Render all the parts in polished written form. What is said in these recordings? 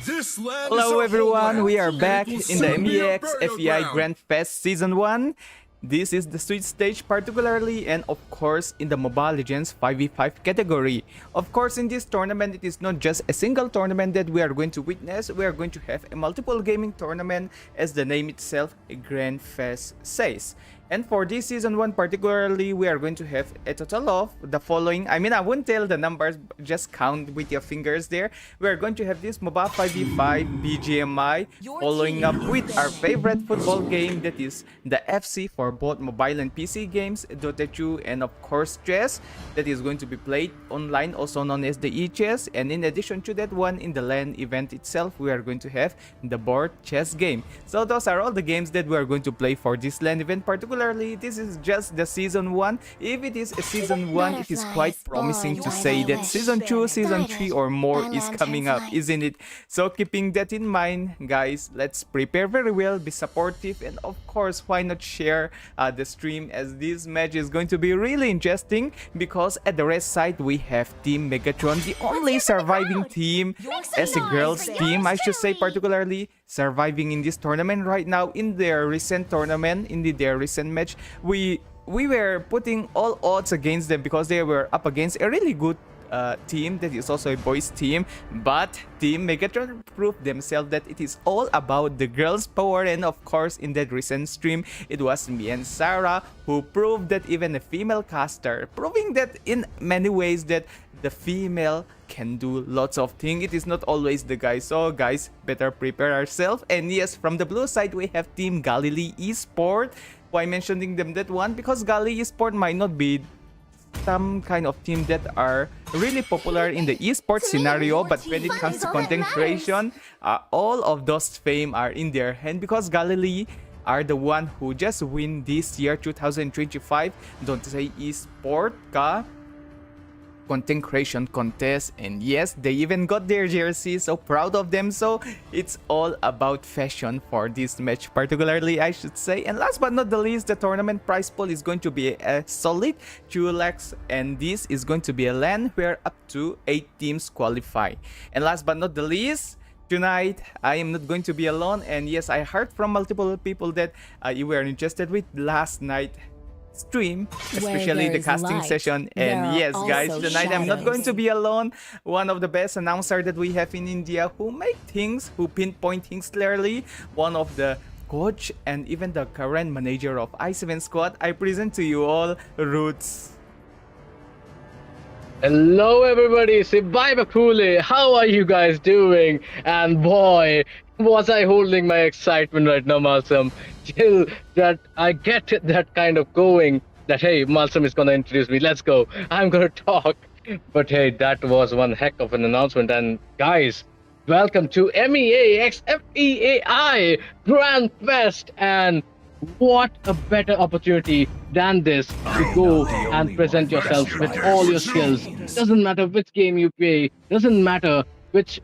Hello everyone, we are back in the MEA FEAI Grand Fest Season 1. This is the Switch stage particularly, and of course in the Mobile Legends 5v5 category. Of course in this tournament it is not just a single tournament that we are going to witness, we are going to have a multiple gaming tournament as the name itself, a Grand Fest says. And for this Season 1 particularly, we are going to have a total of the following. I mean, I won't tell the numbers, just count with your fingers there. We are going to have this Mobile 5v5 BGMI, following up with our favorite football game, that is the FC for both mobile and PC games, Dota 2, and of course chess, that is going to be played online, also known as the e-chess. And in addition to that one, in the LAN event itself, we are going to have the board chess game. So those are all the games that we are going to play for this LAN event particularly. This is just the Season 1. If it is a Season 1, it is quite promising to say that Season 2, Season 3 or more is coming up, isn't it? So keeping that in mind, guys, let's prepare very well, be supportive, and of course, why not share the stream, as this match is going to be really interesting, because at the red side we have Team Megatron, the only surviving team as a girls team, I should say, particularly surviving in this tournament right now. In their recent tournament, in their recent match, we were putting all odds against them because they were up against a really good team that is also a boys team, but Team Megatron proved themselves that it is all about the girls power. And of course in that recent stream it was me and Sarah who proved that even a female caster, proving that in many ways that the female can do lots of things. It is not always the guy. So guys, better prepare ourselves. And yes, from the blue side we have Team Galilee Esport. Why mentioning them that one? Because Galilee Esport might not be some kind of team that are really popular in the esports scenario, but when it comes to content creation, all of those fame are in their hand, because Galilee are the one who just win this year 2025 don't say esport ka content creation contest, and yes, they even got their jersey, so proud of them. So it's all about fashion for this match particularly, I should say. And last but not the least, the tournament prize pool is going to be a solid 2 lakhs, and this is going to be a LAN where up to 8 teams qualify. And last but not the least, tonight I am not going to be alone, and yes, I heard from multiple people that you were interested with last night stream, especially the casting session. And yes guys, tonight I'm not going to be alone. One of the best announcer that we have in India, who make things, who pinpoint things clearly, one of the coach and even the current manager of i7 squad. I present to you all Roots. Hello everybody, Sibai Bakule. How are you guys doing? And boy, was I holding my excitement right now, Malsum, till that I get that kind of going that, hey, Malsum is gonna introduce me, let's go, I'm gonna talk. But hey, that was one heck of an announcement. And guys, welcome to MEA x FEAI Grand Fest. And what a better opportunity than this to go and present yourselves with all your skills. Doesn't matter which game you play, doesn't matter which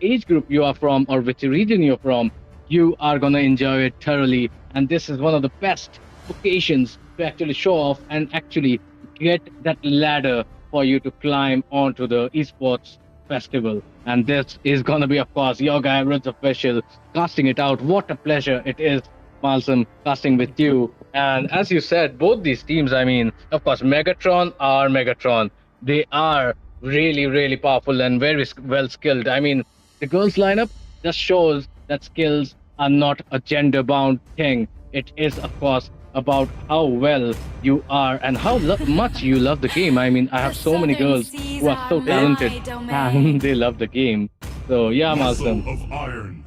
age group you are from or which region you're from, you are gonna enjoy it thoroughly. And this is one of the best occasions to actually show off and actually get that ladder for you to climb onto the esports festival. And this is gonna be, of course, your guy Roots official casting it out. What a pleasure it is, Malsum, casting with you. And as you said, both these teams, I mean, of course, Megatron are Megatron. They are really, really powerful and very well skilled. I mean, the girls lineup just shows that skills are not a gender bound thing. It is, of course, about how well you are and how much you love the game. I mean, I have so many girls who are so talented and they love the game. So yeah, Malsum.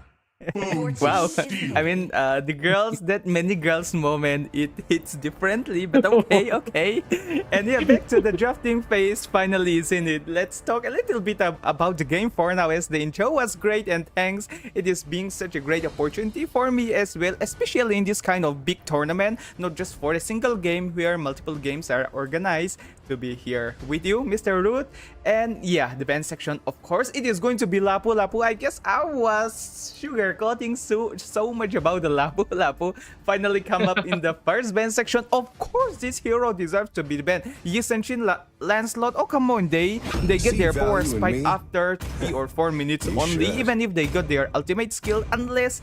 Wow, I mean, the girls, that many girls moment, it hits differently, but okay, okay. And yeah, back to the drafting phase finally, isn't it? Let's talk a little bit about the game for now, as the intro was great, and thanks, it is being such a great opportunity for me as well, especially in this kind of big tournament, not just for a single game where multiple games are organized, to be here with you, Mr. Root. And yeah, the band section, of course, it is going to be Lapu Lapu. I guess I was sugarcoating so much about the Lapu Lapu. Finally come up in the first band section. Of course, this hero deserves to be the band. Yisenshin Lancelot. Oh, come on, they get their power spike after 3 or 4 minutes only, even if they got their ultimate skill, unless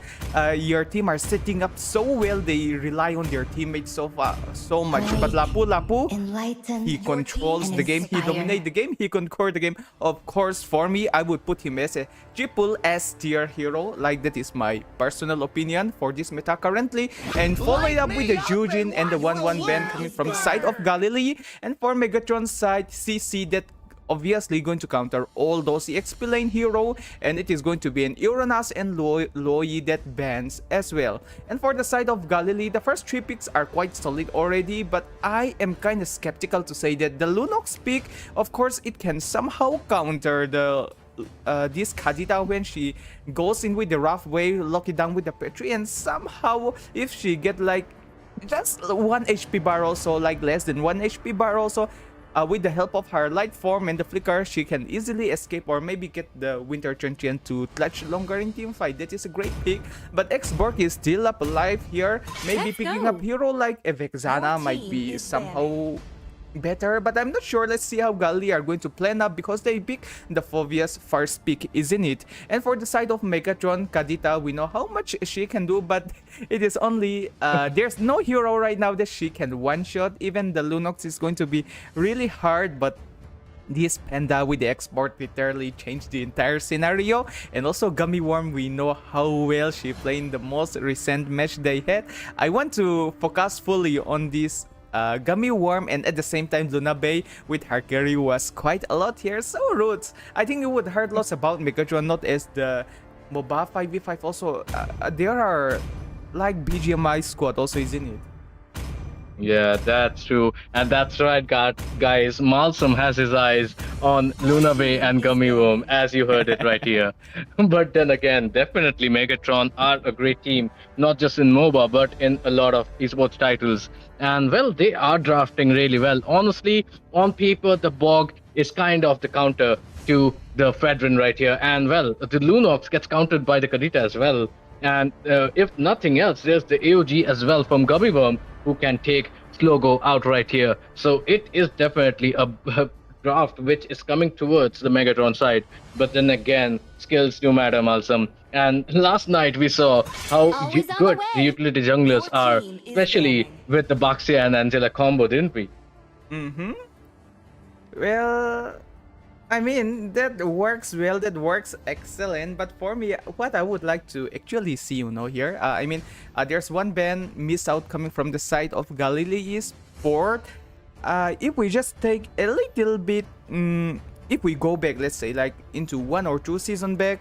your team are setting up so well, they rely on their teammates so much. But Lapu, he controls the game, he dominates the game, he conquers the game. Of course, for me, I would put him as a triple S tier hero. Like, that is my personal opinion for this meta currently. And follow it up with the Jujin and the 1-1 ban coming from the side of Galilee. And for Megatron's side, CC that obviously going to counter all those EXP lane hero, and it is going to be an Uranus and Loi that bans as well. And for the side of Galilee, the first 3 picks are quite solid already, but I am kind of skeptical to say that the Lunox pick, of course, it can somehow counter the this Kadita when she goes in with the rough way, lock it down with the Petri, and somehow if she get like just 1 HP bar also, like less than 1 HP bar also, with the help of her light form and the flicker, she can easily escape or maybe get the Winter Champion to clutch longer in team fight. That is a great pick. But Xborg is still up alive here. Maybe picking up hero like Vexana might be somehow better, but I'm not sure. Let's see how Gali are going to plan up, because they pick the obvious first pick, isn't it? And for the side of Megatron, Kadita, we know how much she can do, but it is only there's no hero right now that she can one-shot. Even the Lunox is going to be really hard, but this Panda with the export literally changed the entire scenario. And also Gummy Worm, we know how well she played in the most recent match they had. I want to focus fully on this Gummy Worm, and at the same time Luna Bay with her carry was quite a lot here. So Roots, I think you would heard lots about Megatron, not as the MOBA 5v5 also. There are like BGMI squad also, isn't it? Yeah, that's true. And that's right, guys. Malsum has his eyes on Luna Bay and Gummy Worm, as you heard it right here. But then again, definitely Megatron are a great team, not just in MOBA, but in a lot of esports titles. And well, they are drafting really well. Honestly, on paper, the Bog is kind of the counter to the Fedrin right here. And well, the Lunox gets countered by the Kadita as well. And if nothing else, there's the AOG as well from Gummy Worm, who can take Slogo out right here. So it is definitely a draft which is coming towards the Megatron side. But then again, skills do matter, Malsum. And last night we saw how good the utility junglers are, especially with the Baxia and Angela combo, didn't we? Well, I mean, that works well, that works excellent, but for me, what I would like to actually see, here, I mean, there's one ban miss out coming from the side of Galilee Sport. If we just take a little bit, if we go back, let's say, like, into 1 or 2 seasons back,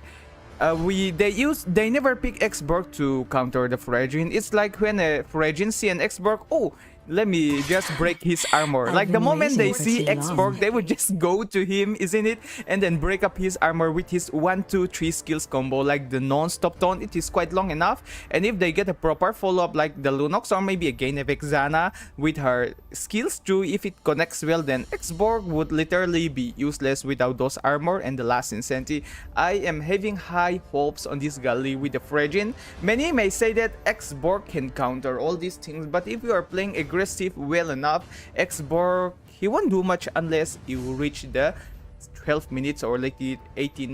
they never pick Xborg to counter the Fragile. It's like when a Fragile see an Xborg, oh, let me just break his armor. Like the moment they see Xborg, they would just go to him, isn't it? And then break up his armor with his 1, 2, 3 skills combo, like the non-stop taunt. It is quite long enough. And if they get a proper follow-up like the Lunox, or maybe again a Vexana with her skills too, if it connects well, then Xborg would literally be useless without those armor and the last insanity. I am having high hopes on this Gali with the Fragile. Many may say that Xborg can counter all these things, but if you are playing aggressive well enough, Xborg, he won't do much unless you reach the 12 minutes or like the 18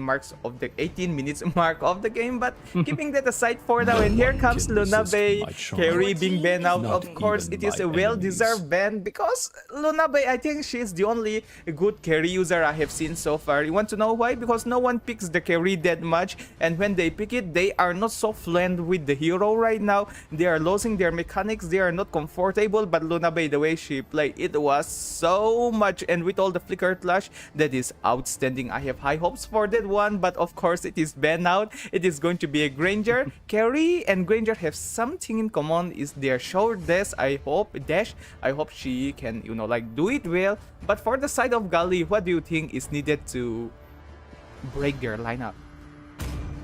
minutes mark of the game. But keeping that aside for now, and here comes Luna Bay carry being banned out. Of course, it is a well-deserved ban, because Luna Bay, I think she's the only good carry user I have seen so far. You want to know why? Because no one picks the carry that much, and when they pick it, they are not so fluent with the hero right now. They are losing their mechanics, they are not comfortable. But Luna Bay, the way she played, it was so much, and with all the flicker clash, that is outstanding. I have high hopes for that one, but of course it is banned out. It is going to be a Granger. Carry and Granger have something in common, is their short dash. I hope she can, like do it well. But for the side of Gali, what do you think is needed to break their lineup?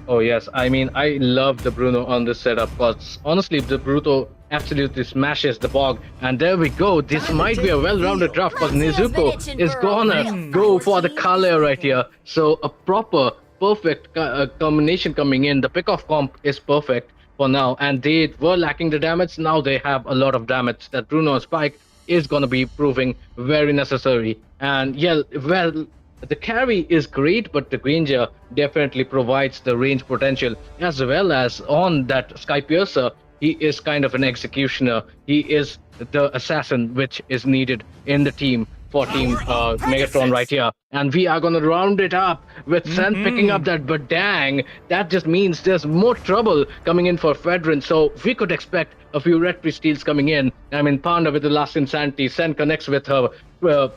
Oh yes, I mean, I love the Bruno on this setup, because honestly, the Bruto absolutely smashes the Bog. And there we go, this might be a well-rounded draft, because Nezuko is gonna go for the Kale right here. So a proper, perfect combination coming in. The pick-off comp is perfect for now, and they were lacking the damage. Now they have a lot of damage. That Bruno Spike is going to be proving very necessary. And yeah, well, the carry is great, but the Granger definitely provides the range potential, as well as on that Sky Piercer. He is kind of an executioner. He is the assassin which is needed in the team for Team Megatron right here. And we are going to round it up with Sen picking up that, but dang, that just means there's more trouble coming in for Fedrin. So we could expect a few Red Priest steals coming in. I mean, Panda with the last Insanity, Sen connects with her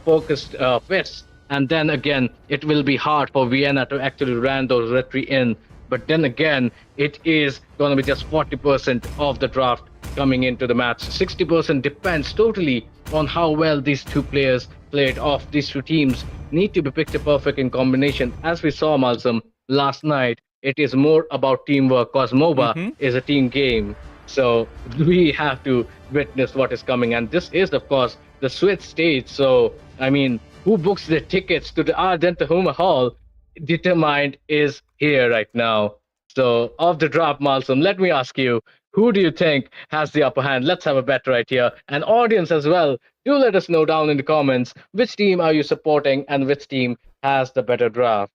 focused fists. And then again, it will be hard for Vienna to actually ram those retry in. But then again, it is going to be just 40% of the draft coming into the match. 60% depends totally on how well these two players played off. These two teams need to be picture perfect in combination. As we saw, Malsum, last night, it is more about teamwork because MOBA is a team game. So we have to witness what is coming. And this is, of course, the Swiss stage. So, I mean, who books the tickets to the Ardentahuma Hall determined is here right now. So, off the drop, Malsum, let me ask you, who do you think has the upper hand? Let's have a bet right here. And audience as well, do let us know down in the comments which team are you supporting and which team has the better draft.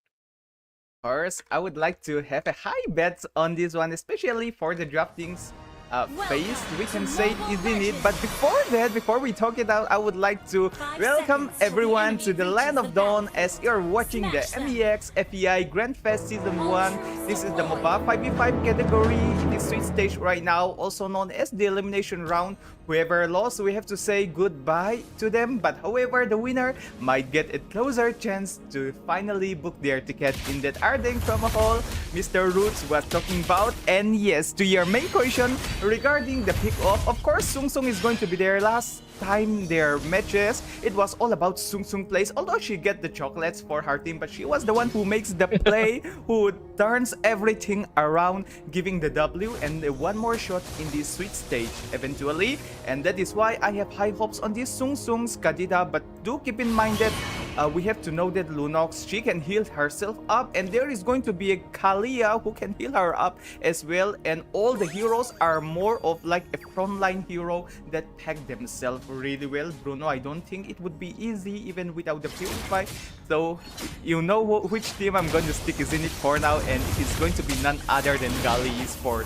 Of course, I would like to have a high bet on this one, especially for the draftings phase. We can say is in it, but before that, before we talk it out, I would like to welcome everyone to the Land of Dawn as you're watching the MEX FEI Grand Fest Season 1. This is the MOBA 5v5 category. It is Sweet Stage right now, also known as the Elimination Round. Whoever lost, we have to say goodbye to them, but however, the winner might get a closer chance to finally book their ticket in that Ardentahuma Hall Mr. Roots was talking about. And yes, to your main question regarding the pick-off, of course, Sung Sung is going to be there. Last time their matches, it was all about Sung Sung plays, although she get the chocolates for her team, but she was the one who makes the play, who turns everything around, giving the W and one more shot in this Sweet Stage eventually. And that is why I have high hopes on this Sung Sung's Kadita, but do keep in mind that we have to know that Lunox, she can heal herself up, and there is going to be a Kalia who can heal her up as well, and all the heroes are more of like a frontline hero that pack themselves really well. Bruno, I don't think it would be easy even without the Purify, so you know which team I'm going to stick is in it for now, and it is going to be none other than Gali Esport.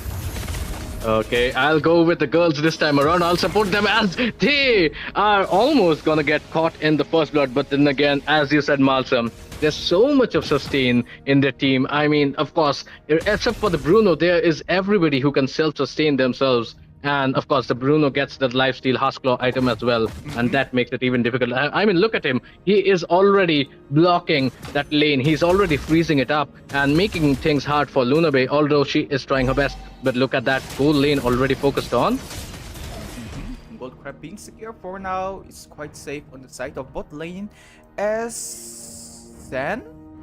Okay, I'll go with the girls this time around. I'll support them as they are almost gonna get caught in the first blood. But then again, as you said, Malsum, there's so much of sustain in their team. I mean, of course, except for the Bruno, there is everybody who can self-sustain themselves. And of course, the Bruno gets the lifesteal Huskclaw item as well, and that makes it even difficult. I mean, look at him. He is already blocking that lane. He's already freezing it up and making things hard for Lunabe, although she is trying her best. But look at that gold lane already focused on. Gold Crab being secure for now. It's quite safe on the side of bot lane, as Sen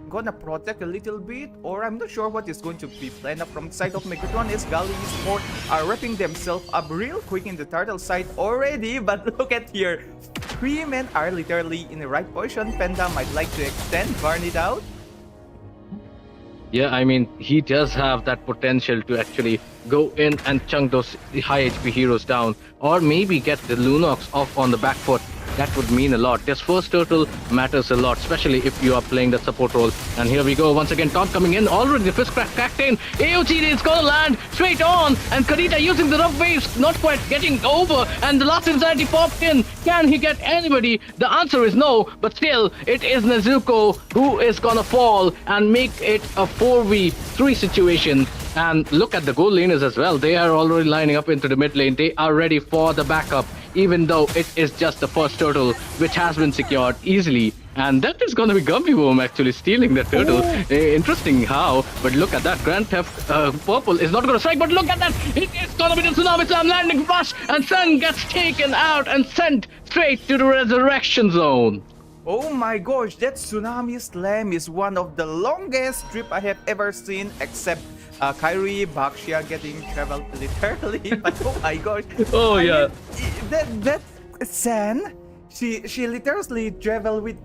gonna protect a little bit, or I'm not sure what is going to be planned up from the side of Megatron, as Gali Esport are wrapping themselves up real quick in the turtle side already. But look at here, 3 men are literally in the right position. Panda might like to extend, burn it out. Yeah, I mean, he does have that potential to actually go in and chunk those high HP heroes down, or maybe get the Lunox off on the back foot. That would mean a lot. This first turtle matters a lot, especially if you are playing the support role. And here we go, once again, Tom coming in. Already the fist cracked in. AOT is gonna land straight on. And Kadita using the rough waves, not quite getting over. And the last Insanity popped in. Can he get anybody? The answer is no. But still, it is Nezuko who is gonna fall and make it a 4v3 situation. And look at the gold laners as well. They are already lining up into the mid lane. They are ready for the backup, even though it is just the first turtle, which has been secured easily. And that is going to be Gumby Worm actually stealing that turtle. Interesting how, but look at that. Grand Theft Purple is not going to strike, but look at that. It is going to be the Tsunami Slam landing flush, and Sun gets taken out and sent straight to the Resurrection Zone. Oh my gosh, that Tsunami Slam is one of the longest trip I have ever seen, except Kyrie, Baxia getting traveled literally. But oh my gosh. Oh, yeah. I mean, that San, she literally traveled with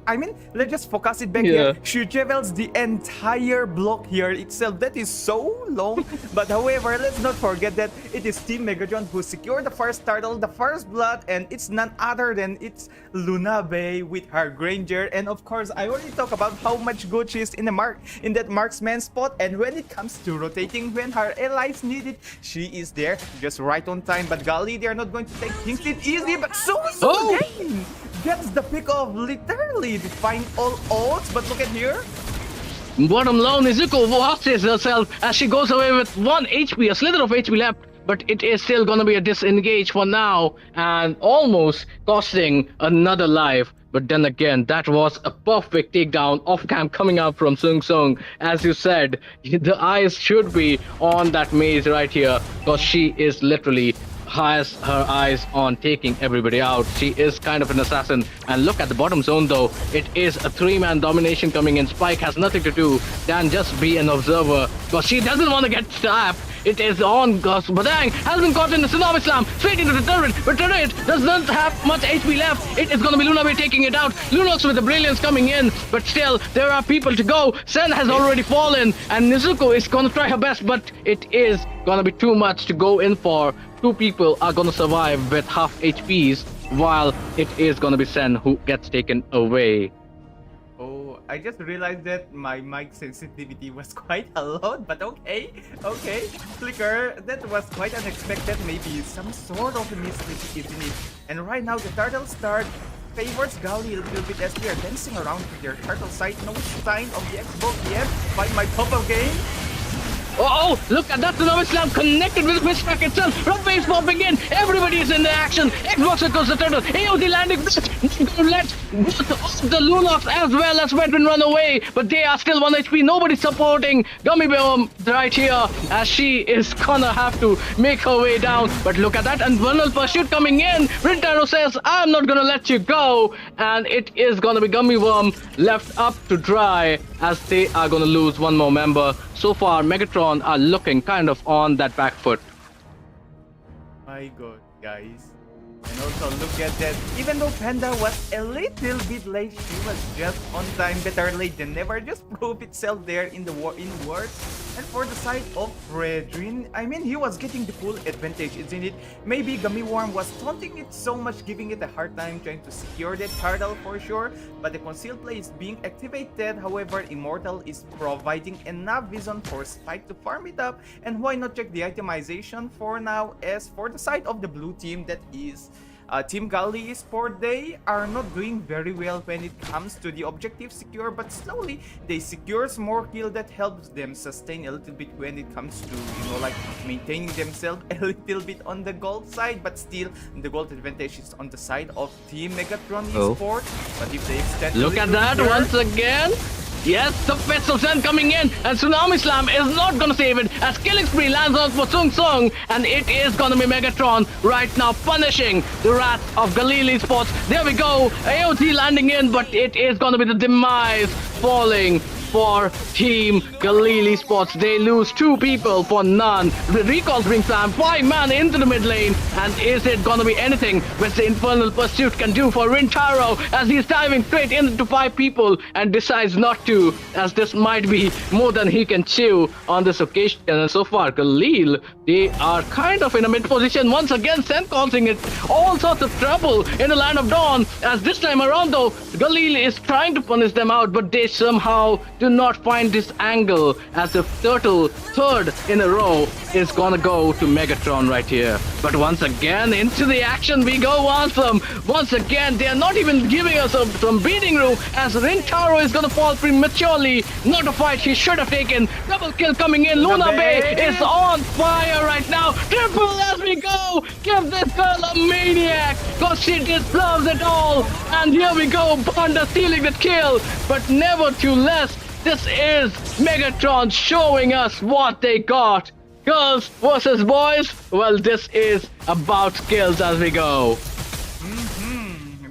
I mean, let's just focus it back Yeah. here. She travels the entire block here itself. That is so long. But however, let's not forget that it is Team Megatron who secured the first turtle, the first blood, and it's none other than it's Luna Bay with her Granger. And of course, I already talked about how much good she is in that marksman spot. And when it comes to rotating, when her allies need it, she is there just right on time. But Gali, they are not going to take things it easy, but so is Oh! Gain gets the pick of literally defying all odds. But look at here. Bottom lane, Izuku watches herself as she goes away with 1 HP, a slither of HP left, but it is still gonna be a disengage for now and almost costing another life. But then again, that was a perfect takedown off camp coming out from Sung Sung. As you said, the eyes should be on that maze right here because she is literally has her eyes on taking everybody out. She is kind of an assassin. And look at the bottom zone though. It is a 3-man domination coming in. Spike has nothing to do than just be an observer because she doesn't want to get stabbed. It is on because Badang has been caught in the Tsunami Slam straight into the turret, but turret does not have much HP left. It is going to be Luna Bay taking it out. Lunox with the brilliance coming in, but still there are people to go. Sen has already fallen and Nizuko is going to try her best, but it is going to be too much to go in for. 2 people are going to survive with half HPs while it is going to be Sen who gets taken away. Oh, I just realized that my mic sensitivity was quite a lot, but okay. Flicker, that was quite unexpected, maybe some sort of a mistake, isn't it? And right now the turtle start favors Gali a little bit as they are dancing around to their turtle side. No sign of the Xbox yet. Find my pop-up game. Oh, look at that Tsunami Slam connected with the fish pack itself. Rough waves popping in. Everybody is in the action. Xbox across the turtle. AOD landing. Not gonna let both of the Lunox as well as Veteran run away. But they are still 1 HP. Nobody supporting Gummy Bear right here as she is gonna have to make her way down. But look at that. And Vulnerable Pursuit coming in. Rintaro says, I'm not gonna let you go. And it is gonna be Gummy Worm left up to dry as they are gonna lose one more member. So far, Megatron are looking kind of on that back foot. My god, guys. And also look at that. Even though Panda was a little bit late, she was just on time. Better late than never. Just prove itself there in the words. And for the side of Redrin, I mean, he was getting the full advantage, isn't it? Maybe Gummy Worm was taunting it so much, giving it a hard time trying to secure that turtle for sure. But the concealed play is being activated. However, Immortal is providing enough vision for Spike to farm it up. And why not check the itemization for now? As for the side of the blue team, that is Team Gali Sport, they are not doing very well when it comes to the objective secure, but slowly they secure more kill that helps them sustain a little bit when it comes to, you know, like maintaining themselves a little bit on the gold side, but still the gold advantage is on the side of Team Megatron Esport. But if they extend Look at that once again. Yes, the Petrol Sun coming in, and Tsunami Slam is not gonna save it as Killing Spree lands on for Sung Sung, and it is gonna be Megatron right now punishing the wrath of Galili Sports. There we go, AOT landing in, but it is gonna be the demise falling for Team Galili Sports. They lose 2 people for none. The recalls bring Slam 5-man into the mid lane, and is it gonna be anything which the Infernal Pursuit can do for Rintaro as he's diving straight into 5 people and decides not to, as this might be more than he can chew on this occasion. And so far, Galil, they are kind of in a mid position once again, Sen causing it all sorts of trouble in the Land of Dawn, as this time around though, Galil is trying to punish them out, but they somehow do not find this angle as the turtle third in a row is gonna go to Megatron right here. But once again, into the action we go, Awesome. Once again, they are not even giving us some breathing room as Rintaro is gonna fall prematurely. Not a fight he should have taken. Double kill coming in. Luna Bay is on fire right now. Triple as we go. Give this girl a maniac because she deserves it all. And here we go, Panda stealing the kill. But never too less. This is Megatron showing us what they got. Girls versus boys, well, this is about skills as we go.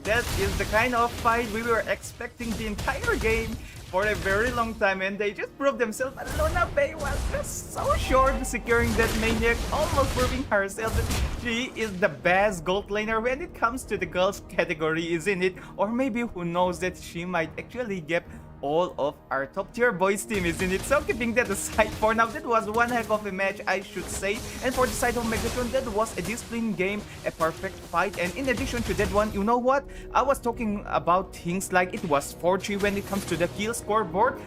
That is the kind of fight we were expecting the entire game. for a very long time, and they just proved themselves. But Luna Bay was just so short securing that Maniac, almost proving herself that she is the best gold laner when it comes to the girls category, isn't it? Or maybe who knows that she might actually get all of our top tier boys team, isn't it? So keeping that aside for now, that was one heck of a match, I should say. And for the side of Megatron, that was a disciplined game, a perfect fight. And in addition to that one, you know what? I was talking about things like it was 4-3 when it comes to the kill scoreboard.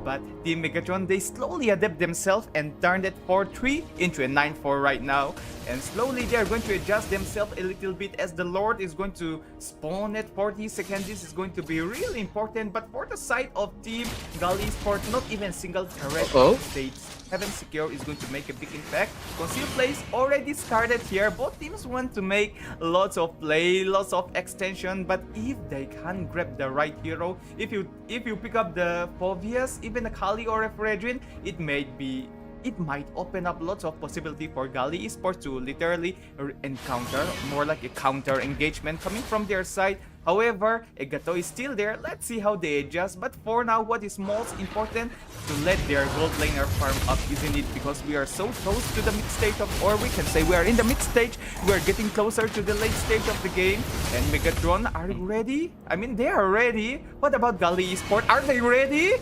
But Team Megatron, they slowly adapt themselves and turned that 4-3 into a 9-4 right now. And slowly they are going to adjust themselves a little bit as the Lord is going to spawn at 40 seconds. This is going to be really important. But for the side of Team Gali Sport, not even single turret states haven't secure is going to make a big impact. Conceal plays already started here. Both teams want to make lots of play, lots of extension, but if they can't grab the right hero, if you pick up the Fovius, even a Kali or a Fredrin, it might open up lots of possibility for Gali Esports to literally encounter more like a counter engagement coming from their side. However, Egato is still there. Let's see how they adjust. But for now, what is most important, to let their gold laner farm up, isn't it? Because we are so close to the mid stage of, or we can say we are in the mid stage. We are getting closer to the late stage of the game. And Megatron, are you ready? I mean, they are ready. What about Gali Esports? Are they ready?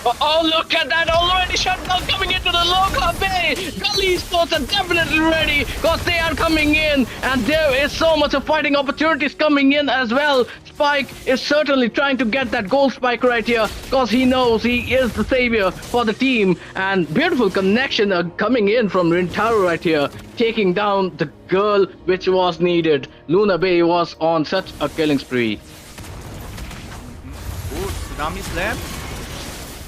Oh, look at that already! Shutdown coming into the local bay! Gully Sports are definitely ready because they are coming in, and there is so much of fighting opportunities coming in as well. Spike is certainly trying to get that gold spike right here because he knows he is the savior for the team. And beautiful connection coming in from Rintaro right here, taking down the girl which was needed. Luna Bay was on such a killing spree. Ooh, Tsunami Slam.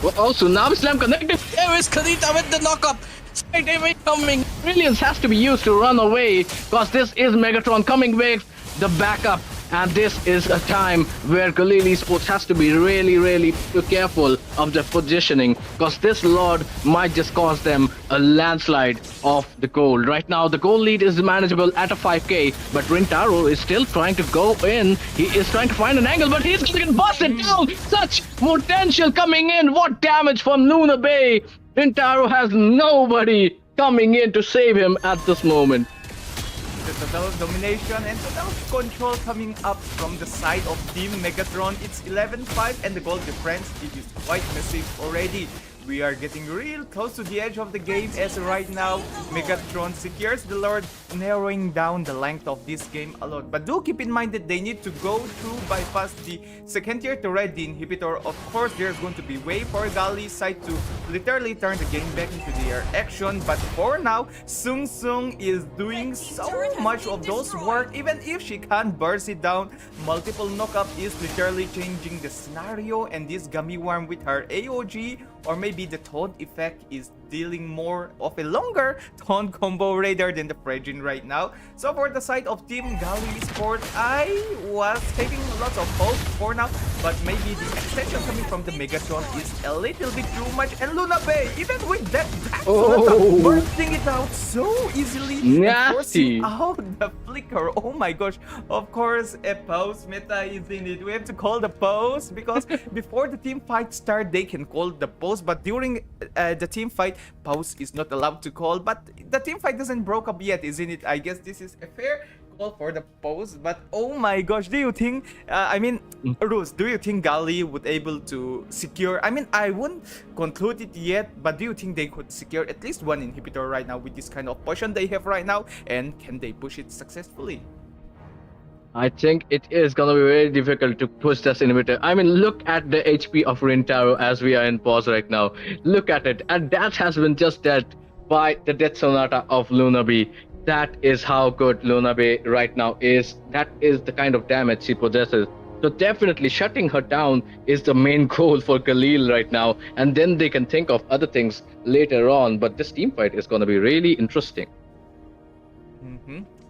Oh, Tsunami Slam connected. There is Kadita with the knockup. Straight away coming. Brilliance has to be used to run away because this is Megatron coming with the backup. And this is a time where Galili Sports has to be really careful of their positioning because this Lord might just cause them a landslide of the gold. Right now, the gold lead is manageable at a 5k, but Rintaro is still trying to go in. He is trying to find an angle, but he's going to get busted down. Such potential coming in. What damage from Luna Bay. Rintaro has nobody coming in to save him at this moment. The total domination and total control coming up from the side of Team Megatron. It's 11-5 and the goal difference, it is quite massive already. We are getting real close to the edge of the game as right now Megatron secures the Lord, narrowing down the length of this game a lot. But do keep in mind that they need to go through bypass the second tier turret, the inhibitor. Of course, there's going to be way for Gali's side to literally turn the game back into their action. But for now, Sung Sung is doing so much of those work. Even if she can't burst it down, multiple knockup is literally changing the scenario. And this Gummy Worm with her AOG, or maybe the taunt effect, is dealing more of a longer taunt combo rather than the Fredrin right now. So for the side of Team Gali Sport, I was taking lots of hope for now, but maybe the extension coming from the Megatron is a little bit too much. And Luna Bay, even with that bursting it out so easily, and forcing out the flicker. Oh my gosh, of course a pause meta is in it. We have to call the pause because before the team fight start, they can call the pause, but during the team fight, pause is not allowed to call. But the team fight doesn't broke up yet, isn't it? I guess this is a fair call for the pause. But oh my gosh, do you think Rus, do you think Gali would able to secure, I mean, I wouldn't conclude it yet, but do you think they could secure at least one inhibitor right now with this kind of potion they have right now, and can they push it successfully? I think it is gonna be very difficult to push this inhibitor. I mean, look at the HP of Rintaro as we are in pause right now. Look at it, and that has been just dead by the Death Sonata of Luna Bay. That is how good Luna Bay right now is. That is the kind of damage she possesses. So definitely shutting her down is the main goal for Khalil right now, and then they can think of other things later on. But this team fight is gonna be really interesting.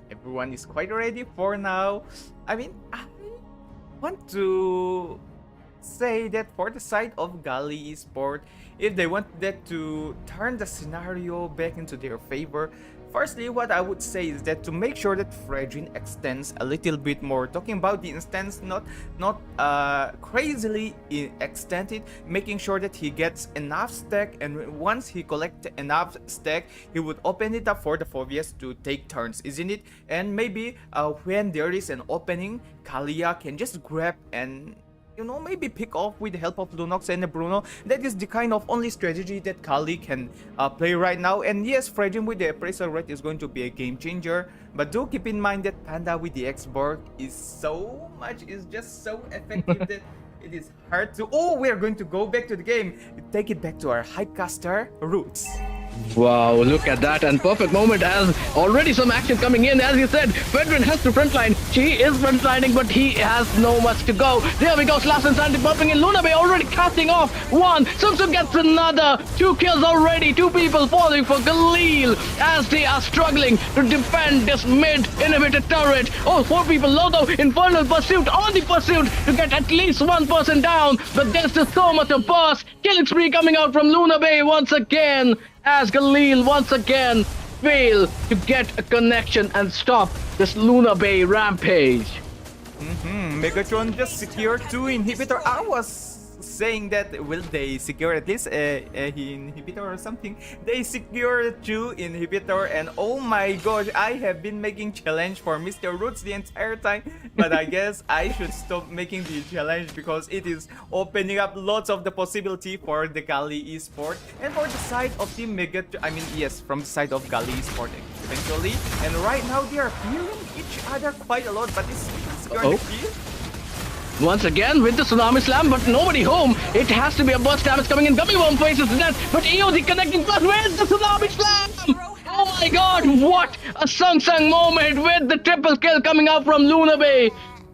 Everyone is quite ready for now. I mean, I want to say that for the side of Gali Esport, if they want that to turn the scenario back into their favor, Firstly, what I would say is that to make sure that Fredrin extends a little bit more, talking about the instance, not crazily extended, making sure that he gets enough stack, and once he collects enough stack, he would open it up for the Phobias to take turns, isn't it? And maybe when there is an opening, Kalia can just grab and maybe pick off with the help of Lunox and Bruno. That is the kind of only strategy that Kali can play right now. And yes, Fredrin with the appraisal rate is going to be a game changer. But do keep in mind that Panda with the X-Borg is just so effective that it is hard to... Oh, we are going to go back to the game. Take it back to our Hypecaster roots. Wow, look at that, and perfect moment as already some action coming in. As you said, Fredrin has to frontline. She is frontlining, but he has no much to go. There we go, Slash and Sandy popping in. Luna Bay already casting off one. Tsum Tsum gets another. 2 kills already. 2 people falling for Galil as they are struggling to defend this mid inhibitor turret. Oh, 4 people low though. Infernal pursuit on the pursuit to get at least one person down. But there's just so much of burst. Killing spree coming out from Luna Bay once again, as Galil once again fail to get a connection and stop this Luna Bay rampage. Megatron just secured 2 inhibitor. I was saying that will they secure at least a inhibitor or something. They secured 2 inhibitor, and oh my gosh, I have been making challenge for Mr. Roots the entire time, but I guess I should stop making the challenge because it is opening up lots of the possibility for the Gali Esport and for the side of the from the side of Gali Esport eventually. And right now they are feeling each other quite a lot, but it's going to kill. Once again with the Tsunami Slam, but nobody home. It has to be a burst damage coming in. Gummy Worm faces that, but EOD connecting plus. Where's the Tsunami Slam? Oh my god, what a Sung moment with the triple kill coming out from Luna Bay.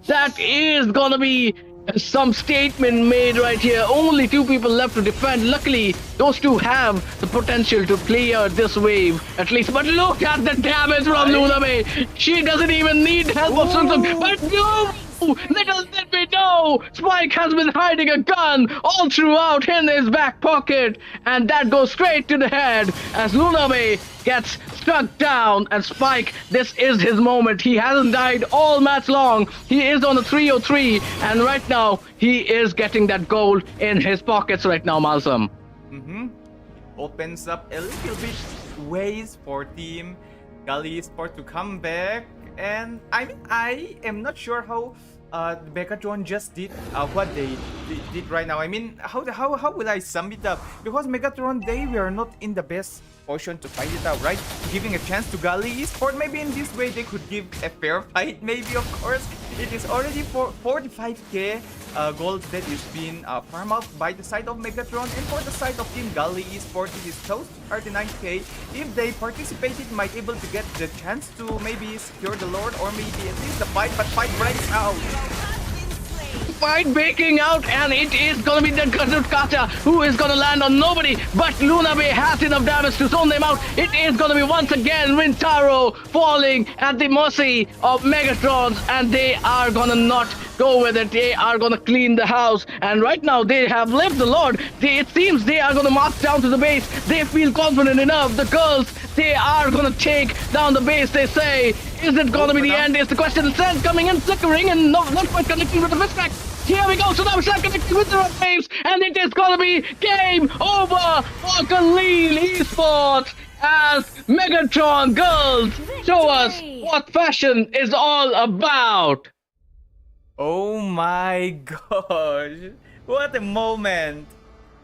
That is gonna be some statement made right here. Only 2 people left to defend. Luckily, those 2 have the potential to clear this wave at least. But look at the damage from Luna Bay. She doesn't even need help of Sung Sung. But no! Little did we know, Spike has been hiding a gun all throughout in his back pocket, and that goes straight to the head as Luna Bay gets struck down. And Spike, this is his moment. He hasn't died all match long. He is on a 303, and right now he is getting that gold in his pockets right now, Malsum. Opens up a little bit ways for Team Gali Sport to come back. And I am not sure how Megatron just did what they did right now. How will I sum it up? Because Megatron, they were not in the best position to fight it out, right? Giving a chance to Gali Esport, maybe in this way they could give a fair fight, maybe, of course. It is already for 45k gold that is being farmed out by the side of Megatron, and for the side of Team Gali Esport, it is close to 39k. If they participated, might able to get the chance to maybe secure the Lord or maybe at least the fight, but fight breaks out. Fight breaking out, and it is gonna be the Kata who is gonna land on nobody, but Luna Bay has enough damage to zone them out. It is gonna be once again Rintaro falling at the mercy of Megatrons, and they are gonna not go with it. They are gonna clean the house, and right now they have left the Lord. It seems they are gonna march down to the base. They feel confident enough. The girls, they are gonna take down the base, they say. Is it gonna be the end is the question. Sand coming in, flickering, and not quite connecting with the fist back. Here we go, so now Sand connecting with the red waves, and it is gonna be game over for Galil Esports as Megatron girls show us what fashion is all about. Oh my gosh, what a moment,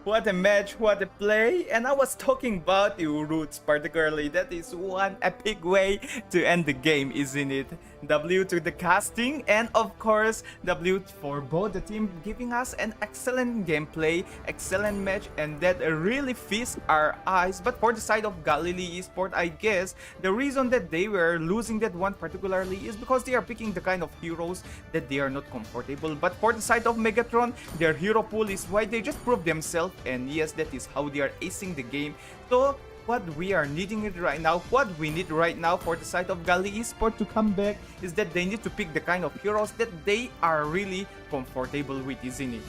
what a match, what a play. And I was talking about the roots particularly. That is one epic way to end the game, isn't it? W to the casting, and of course W for both the team, giving us an excellent gameplay, excellent match, and that really feasts our eyes. But for the side of Galili Esport, I guess the reason that they were losing that one particularly is because they are picking the kind of heroes that they are not comfortable. But for the side of Megatron, their hero pool is why they just prove themselves, and yes, that is how they are acing the game. So what we are needing it right now, what we need right now for the side of Gali Esport to come back is that they need to pick the kind of heroes that they are really comfortable with, isn't it?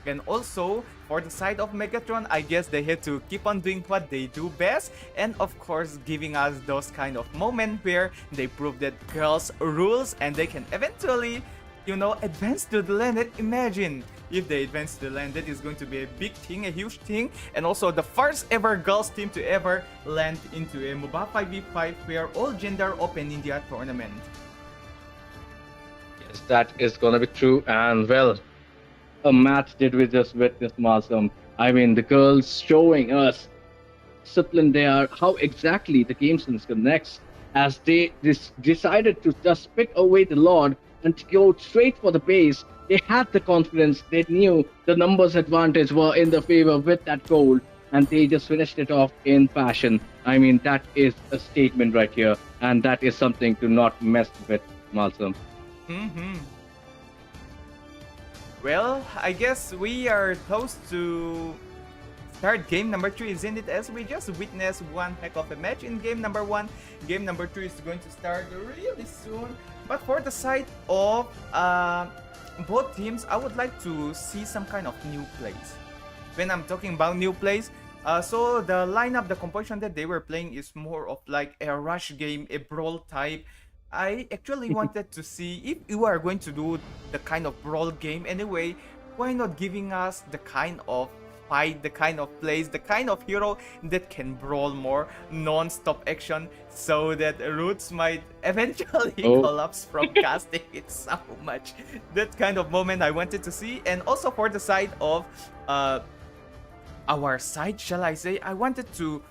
And also, for the side of Megatron, I guess they had to keep on doing what they do best, and of course, giving us those kind of moments where they prove that girls rules and they can eventually, advance to the land. And imagine if they advance to the land, that is going to be a big thing, a huge thing, and also the first ever girls team to ever land into a MOBA 5v5 where all gender open India tournament. Yes, that is gonna be true. And well, a match did we just witness, Malcolm? I mean, the girls showing us discipline there, how exactly the game sense connects, as they decided to just pick away the Lord and to go straight for the base. They had the confidence, they knew the numbers advantage were in the favor with that goal, and they just finished it off in fashion. I mean, that is a statement right here, and that is something to not mess with, Malcolm. Well, I guess we are close to start game number 3, isn't it? As we just witnessed one heck of a match in game number 1. Game number 2 is going to start really soon. But for the side of both teams, I would like to see some kind of new plays. When I'm talking about new plays, so the lineup, the composition that they were playing is more of like a rush game, a brawl type. I actually wanted to see if you are going to do the kind of brawl game anyway, why not giving us the kind of fight, the kind of plays, the kind of hero that can brawl more, non-stop action, so that Roots might eventually collapse from casting it so much. That kind of moment I wanted to see. And also for the side of our side, shall I say, I wanted to,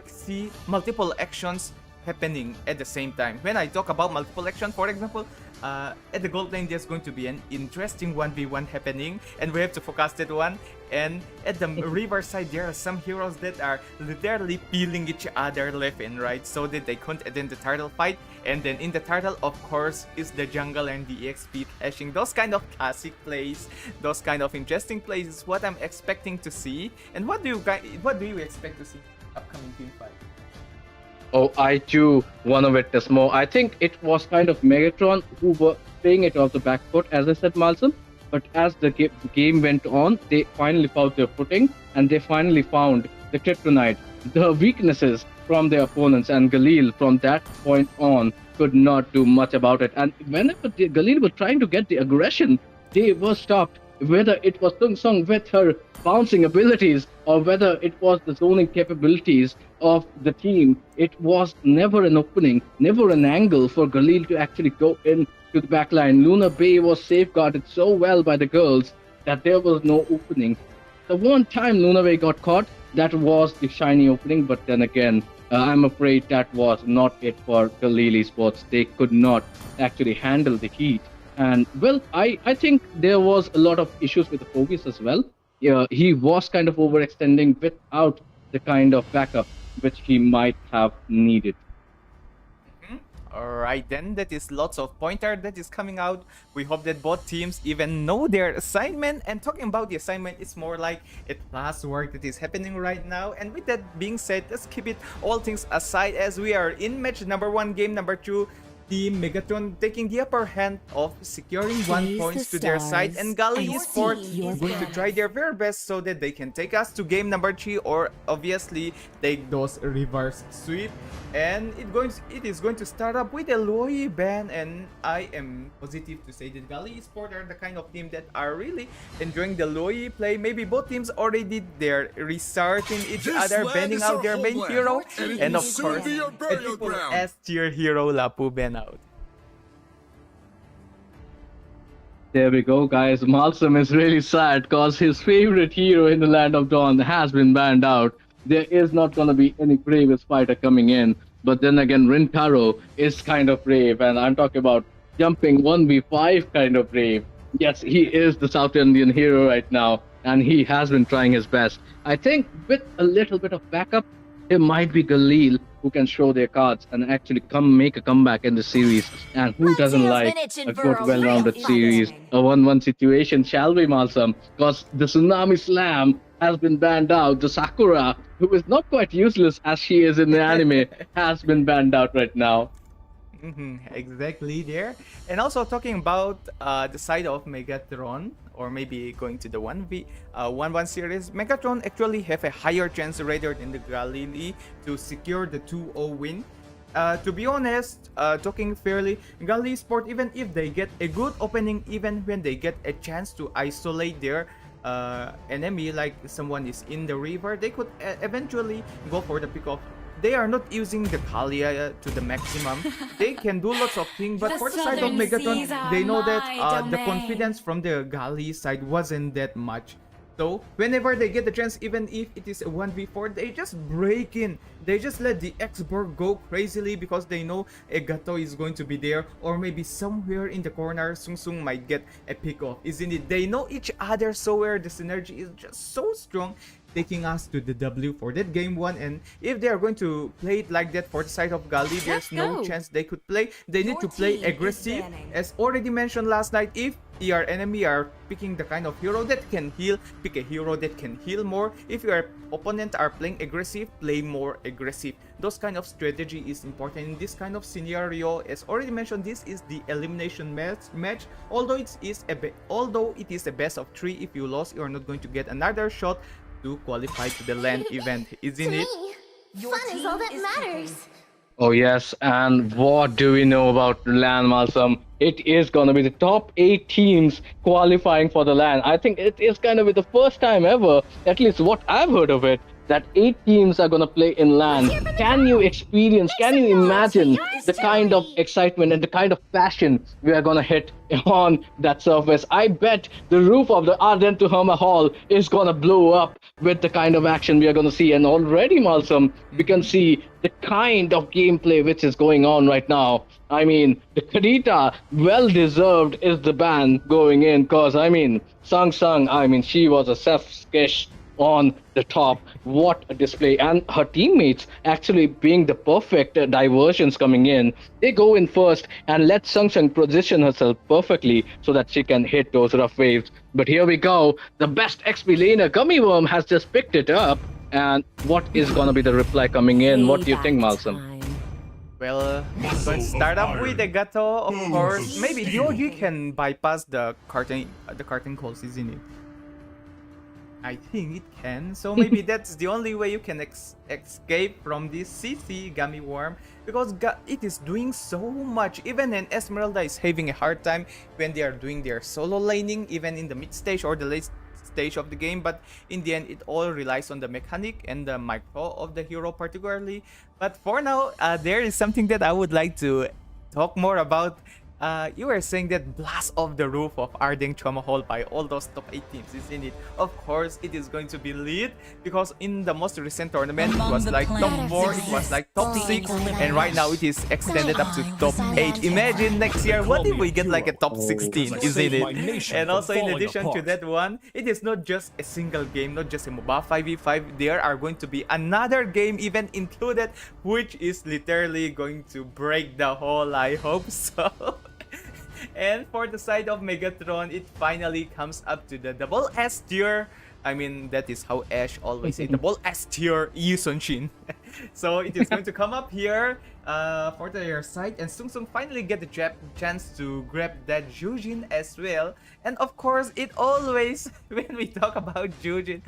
see multiple actions happening at the same time. When I talk about multiple action, for example, at the gold lane there's going to be an interesting 1v1 happening, and we have to focus that one. And at the river side there are some heroes that are literally peeling each other left and right so that they can't attend the turtle fight. And then in the turtle, of course, is the jungle and the EXP hashing. Those kind of classic plays, those kind of interesting plays is what I'm expecting to see. And what do you expect to see upcoming team fight? Oh, I too want to witness more. I think it was kind of Megatron who were playing it off the back foot, as I said, Malcolm. But as the game went on, they finally found their footing, and they finally found the kryptonite, the weaknesses from their opponents, and Galil from that point on could not do much about it. And whenever Galil was trying to get the aggression, they were stopped. Whether it was Tung Sung with her bouncing abilities or whether it was the zoning capabilities of the team, it was never an opening, never an angle for Galil to actually go in to the backline. Luna Bay was safeguarded so well by the girls that there was no opening. The one time Luna Bay got caught, that was the shiny opening, but then again, I'm afraid that was not it for Galil Esports. They could not actually handle the heat. And well, I think there was a lot of issues with the Phobius as well. He was kind of overextending without the kind of backup which he might have needed. Alright then, that is lots of pointer that is coming out. We hope that both teams even know their assignment. And talking about the assignment, it's more like a class work that is happening right now. And with that being said, let's keep it all things aside as we are in match number 1, game number 2. Team Megatron taking the upper hand of securing 1 points to their side, and Gali Esports going to try their very best so that they can take us to game number 3, or obviously take those reverse sweep. And it is going to start up with a Loi ban, and I am positive to say that Gali Esports are the kind of team that are really enjoying the Loi play. Maybe both teams already did their restarting each other, banning out their main hero, and of course a triple S tier hero Lapu ban out. There we go, guys. Malsum is really sad because his favorite hero in the Land of Dawn has been banned out. There is not going to be any bravest fighter coming in. But then again, Rintaro is kind of brave, and I'm talking about jumping 1v5 kind of brave. Yes, he is the South Indian hero right now, and he has been trying his best. I think with a little bit of backup, it might be Galil who can show their cards and actually make a comeback in the series. And who doesn't like a good, well-rounded series, a 1-1 situation, shall we, Malsum? Because the Tsunami Slam has been banned out. The Sakura, who is not quite useless as she is in the anime, has been banned out right now. Exactly there. And also talking about the side of Megatron, or maybe going to the 1v1 series, Megatron actually have a higher chance rather than the Galili to secure the 2-0 win. To be honest, talking fairly, Gali Sport, even if they get a good opening, even when they get a chance to isolate their enemy, like someone is in the river, they could eventually go for the pick-off. They are not using the Kalia to the maximum. They can do lots of things, but for the side of Megatron, they know that the confidence from the Gali side wasn't that much. So whenever they get the chance, even if it is a 1v4, they just break in. They just let the X-Borg go crazily because they know a Gato is going to be there, or maybe somewhere in the corner Sung Sung might get a pick off, isn't it? They know each other so well. The synergy is just so strong, taking us to the W for that game 1. And if they are going to play it like that for the side of Gali, there's no chance they could play. They need to play aggressive. As already mentioned last night, if your enemy are picking the kind of hero that can heal, pick a hero that can heal more. If your opponent are playing aggressive, play more aggressive. Those kind of strategy is important in this kind of scenario. As already mentioned, this is the elimination match. Although it is a best of 3, if you lost, you are not going to get another shot to qualify to the LAN event, isn't it? Fun is all that matters. Oh yes, and what do we know about LAN, Malsum? It is gonna be the top 8 teams qualifying for the LAN. I think it is gonna be the first time ever, at least what I've heard of it, that 8 teams are gonna play in LAN. Can you experience, can you imagine the kind of excitement and the kind of passion we are gonna hit on that surface? I bet the roof of the Ardent to Herma Hall is gonna blow up with the kind of action we are gonna see. And already, Malsum, we can see the kind of gameplay which is going on right now. I mean, the Kadita, well deserved is the ban going in, cause I mean, Sung Sung, I mean, she was a self-sketch on the top. What a display. And her teammates actually being the perfect diversions coming in. They go in first and let Sung Sung position herself perfectly so that she can hit those rough waves. But here we go. The best XP laner, Gummy Worm, has just picked it up. And what is going to be the reply coming in? What do you think, Malsum? Well, it's going to start up with the Gato, of course. Maybe Yogi can bypass the curtain calls, isn't it? I think it can, so maybe that's the only way you can escape from this CC Gummy Worm, because it is doing so much. Even an Esmeralda is having a hard time when they are doing their solo laning, even in the mid stage or the late stage of the game. But in the end, it all relies on the mechanic and the micro of the hero particularly. But for now, there is something that I would like to talk more about. You were saying that blast off the roof of Ardeng Choma Hall by all those top 8 teams, isn't it? Of course, it is going to be lit, because in the most recent tournament, it was like top 4, it was like top 6, and right now it is extended up to top 8. Imagine next year, what if we get like a top 16, isn't it? And also in addition to that one, it is not just a single game, not just a MOBA 5v5, there are going to be another game event included, which is literally going to break the whole, I hope so. And for the side of Megatron, it finally comes up to the double S tier. I mean, that is how Ash always say, double S tier Yusunshin. So it is going to come up here for their side, and Sung Sung finally get the chance to grab that Jujin as well. And of course, it always, when we talk about Jujin,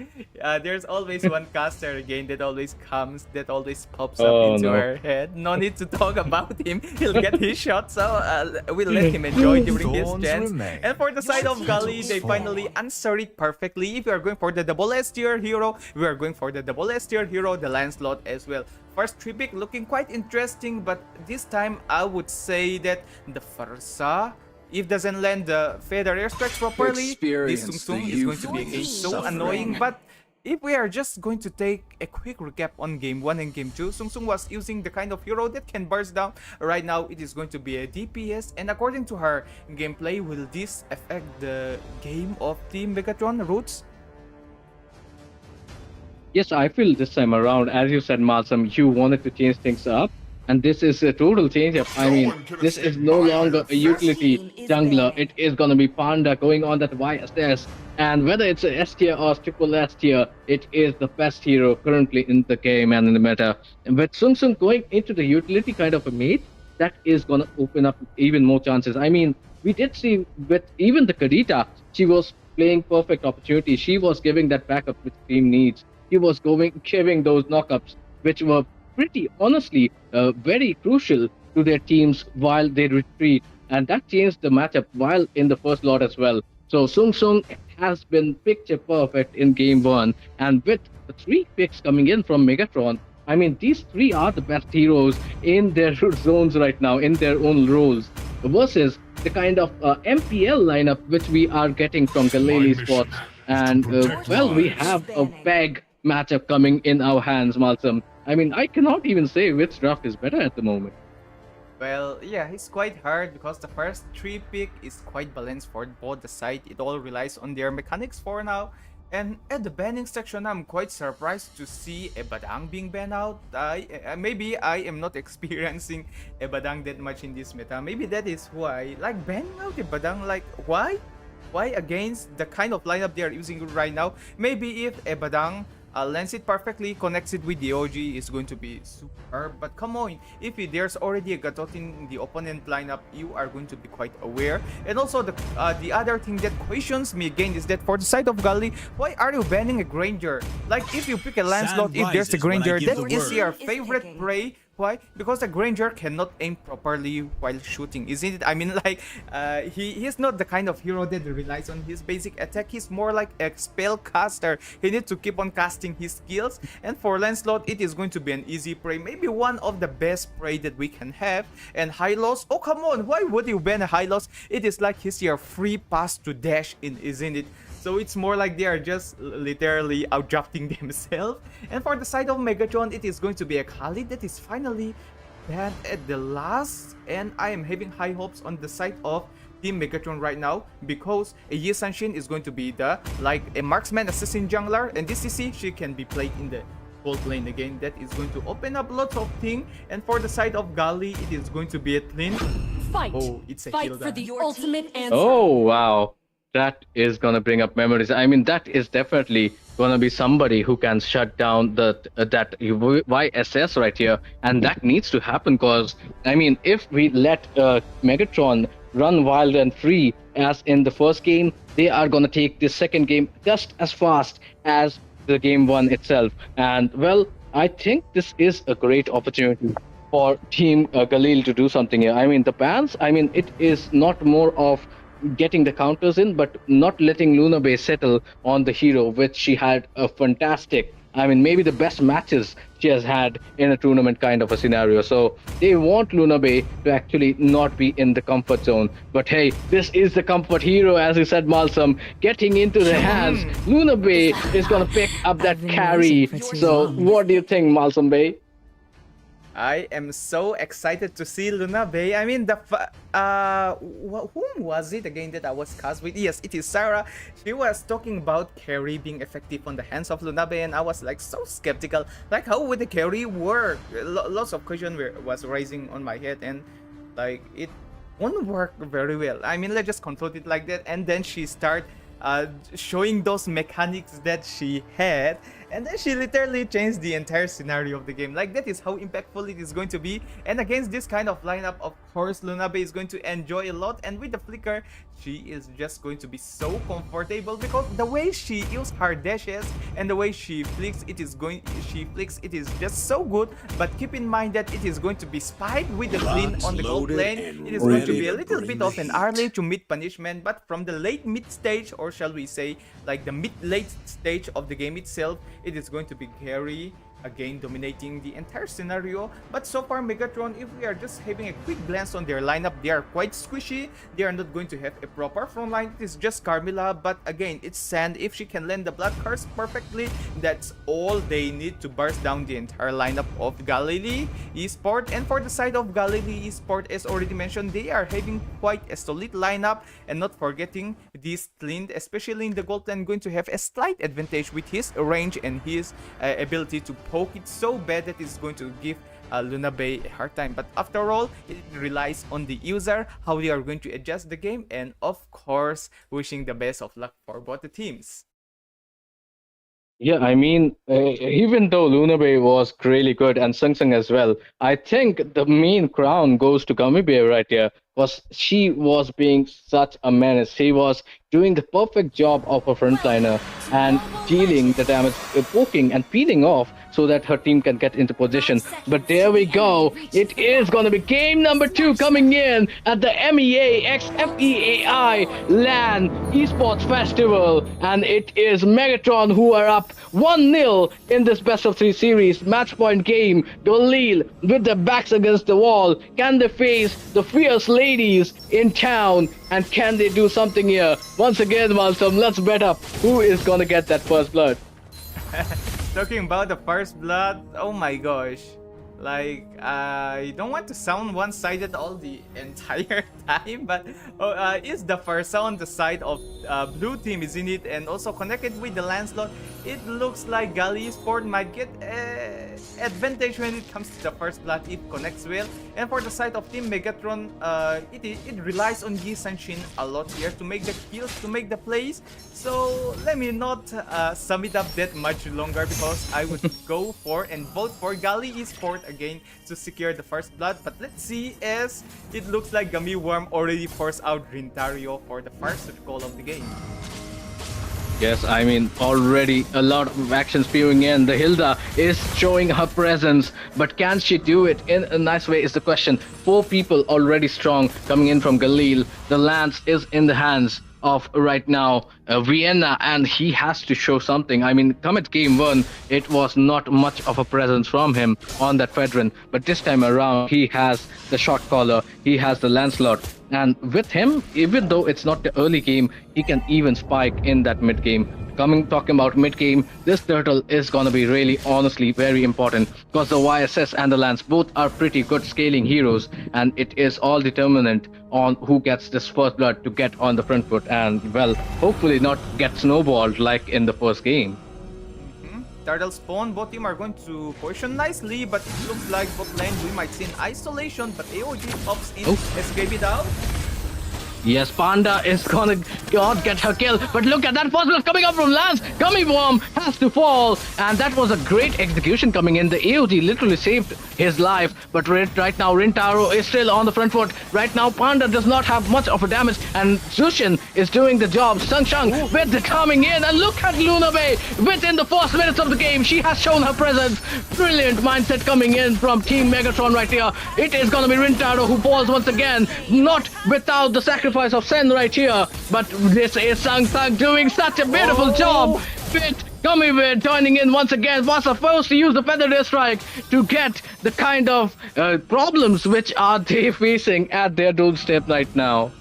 there's always one caster again that always comes, that always pops up into our head. No need to talk about him, he'll get his shot, so we'll let him enjoy during his chance. And for the side of Gali, they finally answer it perfectly. If you are going for the double S tier hero, we are going for the double S tier hero, the Lancelot as well. First 3 pick looking quite interesting, but this time I would say that the Farsa, if doesn't land the feather airstrikes properly, this Sung Sung is going to be again so annoying. But if we are just going to take a quick recap on game 1 and game 2, Sung Sung was using the kind of hero that can burst down. Right now it is going to be a DPS, and according to her gameplay, will this affect the game of Team Megatron Roots? Yes, I feel this time around, as you said, Malsum, you wanted to change things up, and this is a total change up. I mean, this is no longer a utility jungler. It is going to be Panda going on that YSS, and whether it's a S tier or triple S tier, it is the best hero currently in the game and in the meta. And with Sung Sung going into the utility kind of a mate, that is going to open up even more chances. I mean, we did see with even the Kadita, she was playing perfect opportunity. She was giving that backup which team needs. She was giving those knockups, which were pretty honestly very crucial to their teams while they retreat. And that changed the matchup while in the first lot as well. So Sung Sung has been picture perfect in game one. And with the three picks coming in from Megatron, I mean, these three are the best heroes in their zones right now, in their own roles, versus the kind of MPL lineup which we are getting from Galili Sports. And well, we have a big matchup coming in our hands, Malsam. I mean, I cannot even say which draft is better at the moment. Well, yeah, it's quite hard because the first three pick is quite balanced for both the side. It all relies on their mechanics for now. And at the banning section, I'm quite surprised to see a Badang being banned out. Maybe I am not experiencing a Badang that much in this meta. Maybe that is why. Like, banning out a Badang, like, why? Why against the kind of lineup they are using right now? Maybe if a Badang lands it perfectly, connects it with the OG, is going to be superb. But come on, if there's already a Gatot in the opponent lineup, you are going to be quite aware. And also the other thing that questions me again is that for the side of Gali, why are you banning a Granger? Like, if you pick a Lancelot, if there's a Granger, that is your favorite prey. Why? Because the Granger cannot aim properly while shooting, isn't it? I mean, like, he's not the kind of hero that relies on his basic attack. He's more like a spell caster. He needs to keep on casting his skills. And for Lancelot, it is going to be an easy prey. Maybe one of the best prey that we can have. And Hylos, oh come on, why would you ban a Hylos? It is like he's your free pass to dash in, isn't it? So it's more like they are just literally outdrafting themselves. And for the side of Megatron, it is going to be a Khalid that is finally banned at the last. And I am having high hopes on the side of Team Megatron right now, because a Yi Sanshin is going to be the like a marksman assassin jungler, and this CC she can be played in the gold lane again. That is going to open up lots of things. And for the side of Gali, it is going to be a Tlin. Fight! Oh, it's a Fight Hilda. for the ultimate answer. Oh, wow. That is gonna bring up memories. I mean, that is definitely gonna be somebody who can shut down that YSS right here, and that needs to happen. Because I mean, if we let Megatron run wild and free as in the first game, they are gonna take the second game just as fast as the game one itself. And well, I think this is a great opportunity for Team Galil to do something here. I mean, the bans. I mean, it is not more of getting the counters in, but not letting Luna Bay settle on the hero, which she had a fantastic, I mean, maybe the best matches she has had in a tournament kind of a scenario. So they want Luna Bay to actually not be in the comfort zone. But hey, this is the comfort hero, as you said, Malsam, getting into the hands. Luna Bay is going to pick up that carry. So what do you think, Malsam Bay? I am so excited to see Luna Bay. I mean, whom was it again that I was cast with? Yes, it is Sarah. She was talking about carry being effective on the hands of Luna Bay, and I was like so skeptical. Like, how would the carry work? Lots of questions was rising on my head, and like it won't work very well. I mean, let's just conclude it like that, and then she start showing those mechanics that she had, and then she literally changed the entire scenario of the game. Like, that is how impactful it is going to be. And against this kind of lineup, of course, Luna Bay is going to enjoy a lot. And with the flicker, she is just going to be so comfortable, because the way she uses her dashes and the way she flicks, it is just so good. But keep in mind that it is going to be spied with the clean on the gold lane. It is going to be a little bit of an early to mid punishment, but from the late mid stage, or shall we say like the mid-late stage of the game itself, it is going to be carry again dominating the entire scenario. But so far, Megatron, if we are just having a quick glance on their lineup, they are quite squishy. They are not going to have a proper front line. It is just Carmilla, but again, it's Sand. If she can land the Blood Curse perfectly, that's all they need to burst down the entire lineup of Galilee Esport. And for the side of Galilee Esport, as already mentioned, they are having quite a solid lineup, and not forgetting this Clint, especially in the gold lane, going to have a slight advantage with his range and his ability to poke it so bad that it's going to give Luna Bay a hard time. But after all, it relies on the user, how they are going to adjust the game, and of course, wishing the best of luck for both the teams. Yeah, I mean, even though Luna Bay was really good and Sung Sung as well, I think the main crown goes to Gummy Bear right here. was she was being such a menace. She was doing the perfect job of a frontliner and dealing the damage, poking and peeling off so that her team can get into position. But there we go. It is going to be game number 2 coming in at the MEA x FEAI LAN Esports Festival. And it is Megatron who are up 1-0 in this best of 3 series match point game. Galil with their backs against the wall. Can they face the fierce ladies in town? And can they do something here? Once again, Malsum, let's bet up who is gonna get that first blood. Talking about the first blood, oh my gosh. Like, I don't want to sound one-sided all the entire time, but is the first on the side of blue team, isn't it? And also connected with the Lancelot, it looks like Gali Sport might get advantage when it comes to the first blood if connects well. And for the side of Team Megatron, it relies on Yi Sanshin a lot here to make the kills, to make the plays. So let me not sum it up that much longer, because I would go for and vote for Gali Esport again to secure the first blood. But let's see, as it looks like Gummy Worm already forced out Rintario for the first call of the game. Yes, I mean, already a lot of action spewing in. The Hilda is showing her presence, but can she do it in a nice way is the question. 4 people already strong coming in from Galil. The lance is in the hands of right now Vienna, and he has to show something. I mean, come at game 1, it was not much of a presence from him on that Fedran, but this time around he has the shot caller, he has the Lancelot, and with him, even though it's not the early game, he can even spike in that mid game. Talking about mid game, this turtle is gonna be really honestly very important, because the YSS and the Lance both are pretty good scaling heroes, and it is all determinant on who gets this first blood to get on the front foot and, well, hopefully not get snowballed like in the first game. Turtle spawn, both team are going to position nicely, but it looks like bot lane we might see an isolation, but AOG pops in, escape it out. Yes, Panda is gonna get her kill, but look at that first blood coming up from Lance. Gummy Worm has to fall, and that was a great execution coming in. The AOD literally saved his life, but right now Rintaro is still on the front foot. Right now Panda does not have much of a damage, and Zushin is doing the job. Shang with the coming in, and look at Luna Bay within the first minutes of the game. She has shown her presence. Brilliant mindset coming in from Team Megatron right here. It is gonna be Rintaro who falls once again, not without the sacrifice of Sen right here, but this is Sang doing such a beautiful job with Gummy Bear joining in once again. Was supposed to use the Feather Day Strike to get the kind of problems which are they facing at their doorstep right now.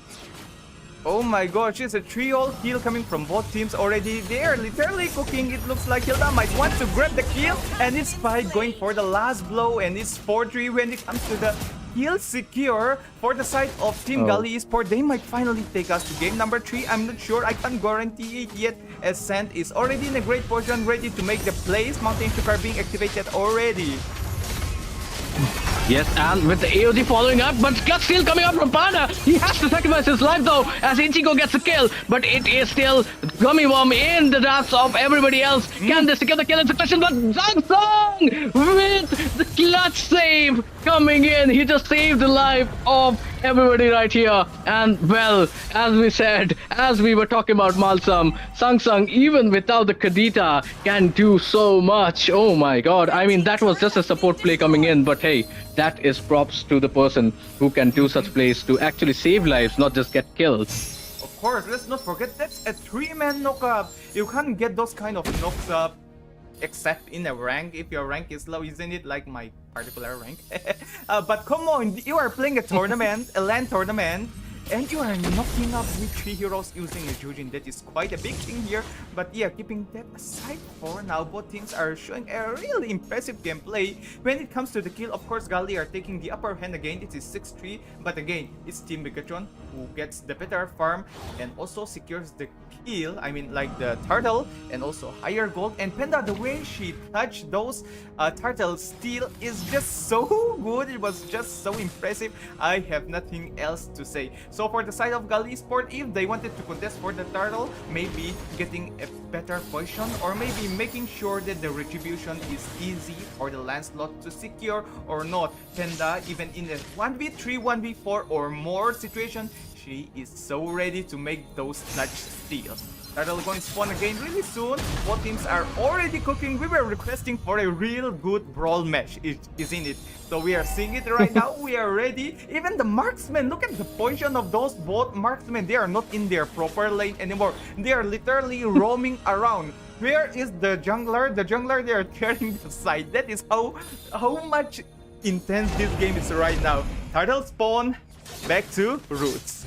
Oh my gosh, it's a 3-all kill coming from both teams already. They are literally cooking. It looks like Hilda might want to grab the kill, and it's Spike going for the last blow, and it's 4-3 when it comes to the kill secure for the side of Team Gali Esport. They might finally take us to game number 3. I'm not sure. I can't guarantee it yet, as Sand is already in a great position, ready to make the plays. Mountain Sugar being activated already. Yes, and with the AOD following up, but clutch steal coming up from Panda. He has to sacrifice his life though, as Ichigo gets a kill, but it is still Gummy Worm in the drafts of everybody else. Can they secure the kill in succession? But Zang with the clutch save coming in. He just saved the life of everybody right here. And well, as we said, as we were talking about Malsum, Sang even without the Kadita can do so much. Oh my god, I mean that was just a support play coming in, but hey, that is props to the person who can do such plays to actually save lives, not just get killed. Of course, let's not forget that's a 3-man knockup. You can't get those kind of knocks up except in a rank, if your rank is low, isn't it? Like my particular rank. But come on, you are playing a tournament, a LAN tournament, and you are knocking up with 3 heroes using a Jujin. That is quite a big thing here. But yeah, keeping that aside for now, both teams are showing a really impressive gameplay. When it comes to the kill, of course, Gali are taking the upper hand again. It is 6-3, but again, it's Team Megatron who gets the better farm and also secures the kill. I mean, like the turtle and also higher gold. And Panda, the way she touched those turtle steal is just so good. It was just so impressive. I have nothing else to say. So So for the side of Gali Sport, if they wanted to contest for the turtle, maybe getting a better position or maybe making sure that the retribution is easy for the Lancelot to secure or not. Panda, even in a 1v3, 1v4 or more situation, she is so ready to make those clutch steals. Turtle going to spawn again really soon. Both teams are already cooking. We were requesting for a real good brawl match, isn't it? So we are seeing it right now. We are ready. Even the marksmen, look at the position of those both marksmen. They are not in their proper lane anymore. They are literally roaming around. Where is the jungler? The jungler, they are carrying the side. That is how much intense this game is right now. Turtle spawn, back to roots.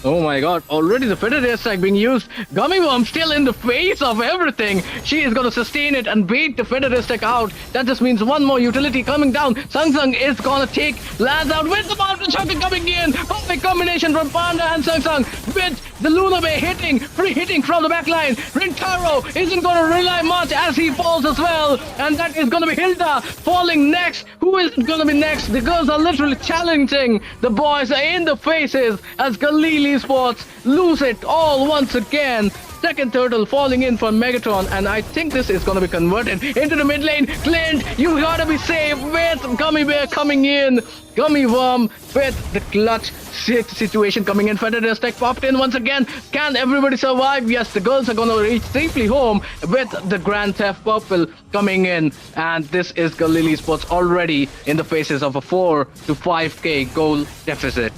Oh my god, already the Federer strike being used. Gummy Worm still in the face of everything. She is going to sustain it and bait the Federer strike out. That just means one more utility coming down. Sung Sung is going to take Lance out with the mountain chocolate coming in. Perfect combination from Panda and Sung Sung with the Luna Bay hitting, free hitting from the backline. Rintaro isn't going to rely much as he falls as well. And that is going to be Hilda falling next. Who is going to be next? The girls are literally challenging the boys in the faces as Galili Sports lose it all once again. Second turtle falling in for Megatron, and I think this is going to be converted into the mid lane. Clint, you gotta be safe with Gummy Bear coming in. Gummy Worm with the clutch situation coming in. Federer stack popped in once again. Can everybody survive? Yes, the girls are going to reach safely home with the Grand Theft Purple coming in. And this is Galili Sports already in the faces of a 4 to 5k goal deficit.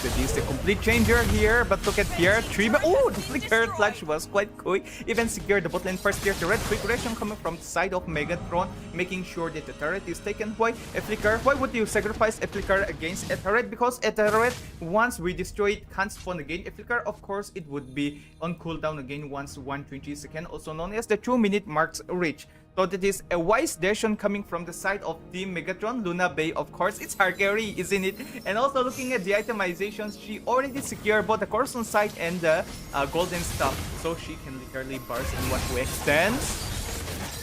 That is the complete changer here, but look at here, 3 oh, the flicker clutch was quite quick. Even secured the bot lane first tier turret. Quick reaction coming from the side of Megatron, making sure that the turret is taken. Why a flicker? Why would you sacrifice a flicker against a turret? Because a turret, once we destroy it, can't spawn again. A flicker, of course, it would be on cooldown again once 120 seconds, also known as the 2-minute marks reach. So that is a wise decision coming from the side of Team Megatron. Luna Bay, of course, it's her carry, isn't it? And also looking at the itemizations, she already secured both the Corson side and the golden stuff. So she can literally burst in one who extends.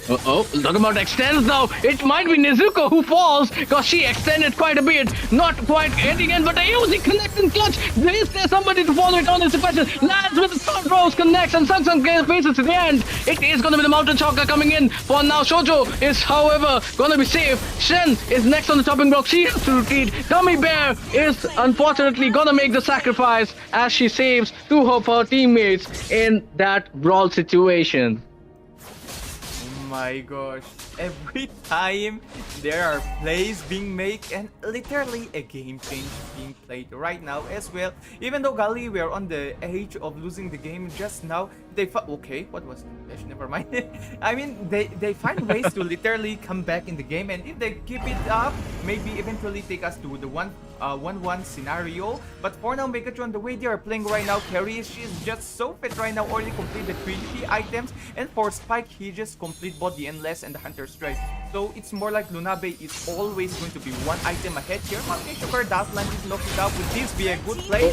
Talking about extends now, it might be Nezuko who falls because she extended quite a bit. Not quite hitting in, but a easy connect and clutch. Is there somebody to follow it on is the question. Lands with the third rose connects and Sung Sung faces to the end. It is going to be the Mountain Choker coming in. For now, Shoujo is, however, going to be safe. Shen is next on the chopping block. She has to retreat. Gummy Bear is unfortunately going to make the sacrifice as she saves two of her teammates in that brawl situation. My gosh, every time there are plays being made and literally a game change being played right now as well. Even though Gali, we are on the edge of losing the game just now, they okay, what was it? Never mind. I mean, they find ways to literally come back in the game, and if they keep it up, maybe eventually take us to the 1-1 scenario. But for now, Megatron, the way they are playing right now, Carrie, she's just so fit right now, already complete the 3 items, and for Spike, he just complete both the Endless and the Hunter Strike. So it's more like Luna Bay is always going to be one item ahead here. Mountain Sugar does land is knocked it out. Would this be a good play?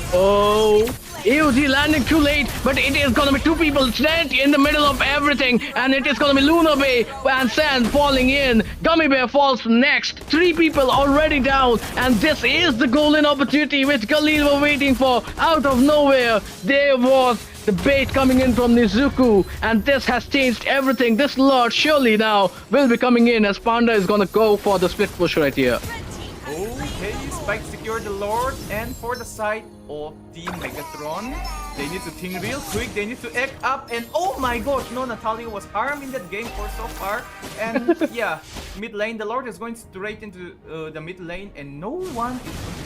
EOG landing too late, but it is gonna be two people straight in the middle of everything, and it is gonna be Luna Bay and Sand falling in. Gummy Bear falls next. 3 people already down, and this is the golden opportunity which Khalil were waiting for. Out of nowhere, there was the bait coming in from Nezuko, and this has changed everything. This Lord surely now will be coming in as Panda is gonna go for the split push right here. Okay, Spike secured the Lord, and for the side of Team Megatron, they need to think real quick, they need to act up, and oh my gosh, no, Natalia was harmed in that game for so far, and yeah, mid lane, the Lord is going straight into the mid lane, and no one is going to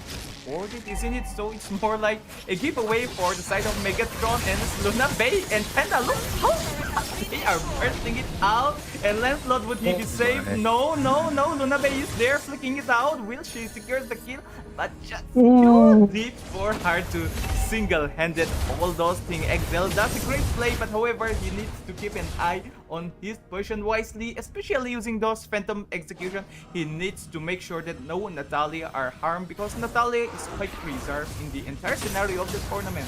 support it, isn't it? So it's more like a giveaway for the side of Megatron and Luna Bay and Panda. Look how they are bursting it out, and Lancelot, would he be safe? No, Luna Bay is there flicking it out. Will she secure the kill? But just too deep for her to single-handed all those things. Exile does a great play, but however, he needs to keep an eye on his position wisely, especially using those Phantom Execution. He needs to make sure that no Natalia are harmed, because Natalia is quite preserved in the entire scenario of the tournament.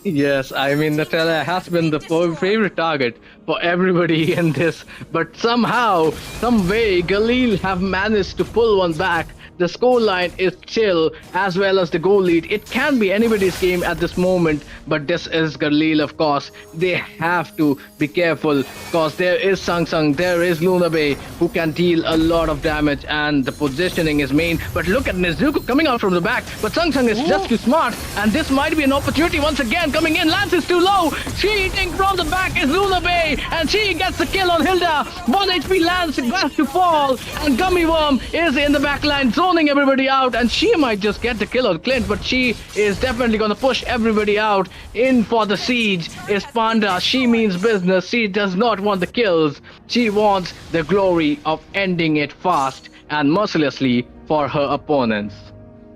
Yes, I mean, Natalia has been the favorite target for everybody in this, but somehow, some way, Galil have managed to pull one back. the scoreline is chill as well as the goal lead. It can be anybody's game at this moment, but this is Galil, of course. They have to be careful because there is Sang Sang, there is Luna Bay who can deal a lot of damage, and the positioning is main. But look at Nezuko coming out from the back, but Sang Sang is just too smart, and this might be an opportunity once again coming in. Lance is too low. Cheating from the back is Luna Bay, and she gets the kill on Hilda. 1 HP Lance has to fall, and Gummy Worm is in the back line zoning everybody out, and she might just get the kill on Clint, but she is definitely going to push everybody out. In for the siege is Panda. She means business. She does not want the kills. She wants the glory of ending it fast and mercilessly for her opponents.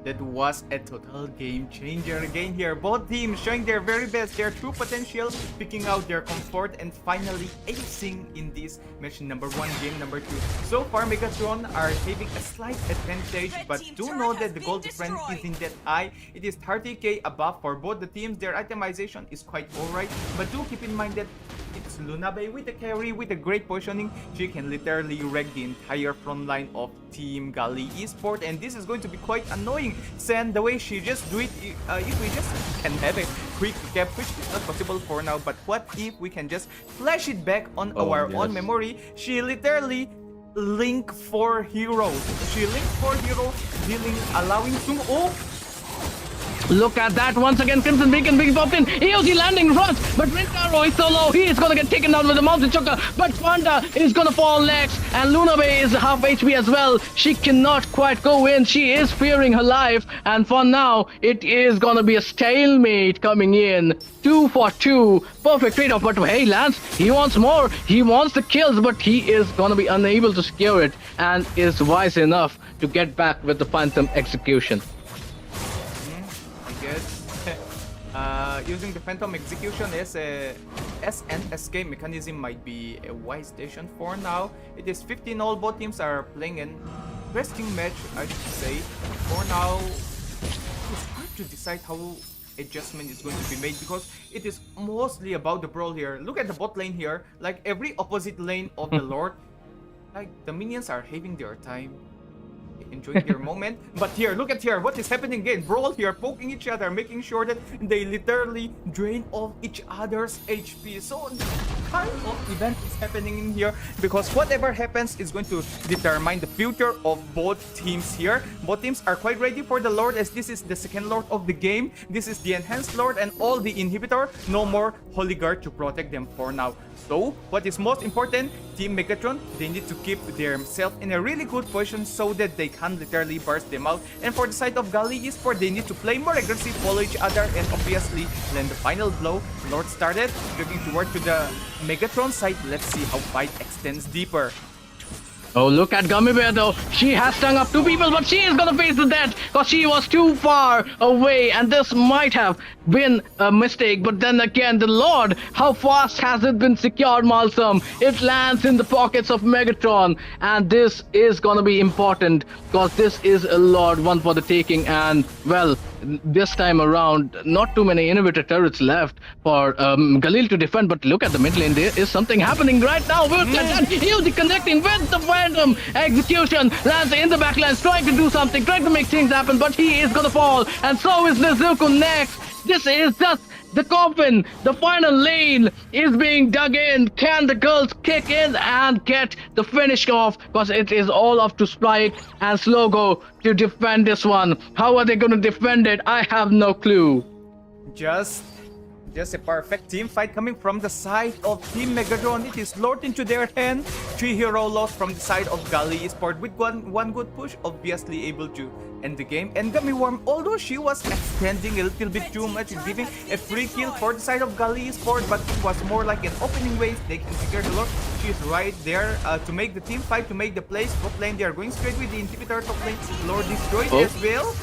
That was a total game changer again here. Both teams showing their very best, their true potential, picking out their comfort, and finally acing in this match number 1, game number 2. So far, Megatron are having a slight advantage, but do know that the goal difference isn't that high. It is 30k above for both the teams. Their itemization is quite alright, but do keep in mind that it's Luna Bay with the carry, with a great positioning. She can literally wreck the entire front line of Team Gali Esport, and this is going to be quite annoying. Sen, the way she just do it, if we just can have a quick recap, which is not possible for now, but what if we can just flash it back on our own memory? She literally link 4 heroes. She linked 4 heroes, dealing, allowing Sung. Oh! Look at that once again. Crimson Beacon being popped in. EOG landing runs, but Rintaro is so low. He is gonna get taken down with the Mountain Choker. But Panda is gonna fall next, and Luna Bay is half HP as well. She cannot quite go in. She is fearing her life, and for now, it is gonna be a stalemate coming in. 2 for 2. Perfect trade-off. But hey, Lance, he wants more. He wants the kills, but he is gonna be unable to secure it, and is wise enough to get back with the Phantom Execution. Using the Phantom Execution as an escape mechanism might be a wise decision for now. It is 15-all. Both teams are playing an interesting match, I should say. For now, it's hard to decide how adjustment is going to be made because it is mostly about the brawl here. Look at the bot lane here, like every opposite lane of the Lord. Like the minions are having their time, enjoying their moment. But here, look at here, what is happening again? Brawl here, poking each other, making sure that they literally drain off each other's HP. So kind of event is happening in here because whatever happens is going to determine the future of both teams here. Both teams are quite ready for the Lord, as this is the second Lord of the game. This is the enhanced Lord and all the inhibitor. No more Holy Guard to protect them for now. So what is most important, Team Megatron, they need to keep themselves in a really good position so that they can literally burst them out. And for the side of Gali Esport, they need to play more aggressive, follow each other, and obviously land the final blow. Lord started, looking toward to the Megatron side. Let's see how fight extends deeper. Oh, look at Gummy Bear though. She has stung up 2 people, but she is gonna face the death because she was too far away, and this might have been a mistake. But then again, the Lord, how fast has it been secured, Malsum? It lands in the pockets of Megatron, and this is gonna be important because this is a Lord, one for the taking. And well, this time around, not too many inhibitor turrets left for Galil to defend. But look at the mid lane, there is something happening right now. Look at that, he's connecting with the Phantom Execution. Lance in the backline, trying to do something, trying to make things happen, but he is gonna fall, and so is Nezuko next. This is just the coffin. The final lane is being dug in. Can the girls kick in and get the finish off? Because it is all up to Spike and Slogo to defend this one. How are they going to defend it? I have no clue. Just a perfect team fight coming from the side of Team Megatron. It is Lord into their hand. 3 hero loss from the side of Gali Esport with one good push, obviously able to end the game. And Gummy Worm, although she was extending a little bit too much, giving a free kill for the side of Gali Esport, but it was more like an opening wave. They can secure the Lord. She is right there to make the team fight, to make the plays. Top lane, they are going straight with the inhibitor. Top lane, Lord destroyed as well.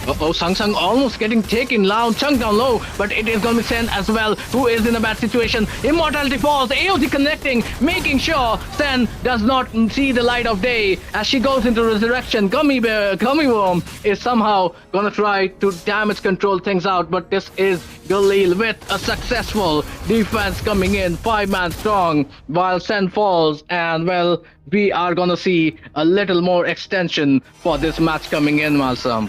Uh-oh, Sang Sang almost getting taken down, chunk down low, but it is gonna be Sen as well, who is in a bad situation. Immortality falls, AOT connecting, making sure Sen does not see the light of day as she goes into resurrection. Gummy Worm is somehow gonna try to damage control things out, but this is Galil with a successful defense coming in, 5-man strong, while Sen falls, and well, we are gonna see a little more extension for this match coming in, Malsam.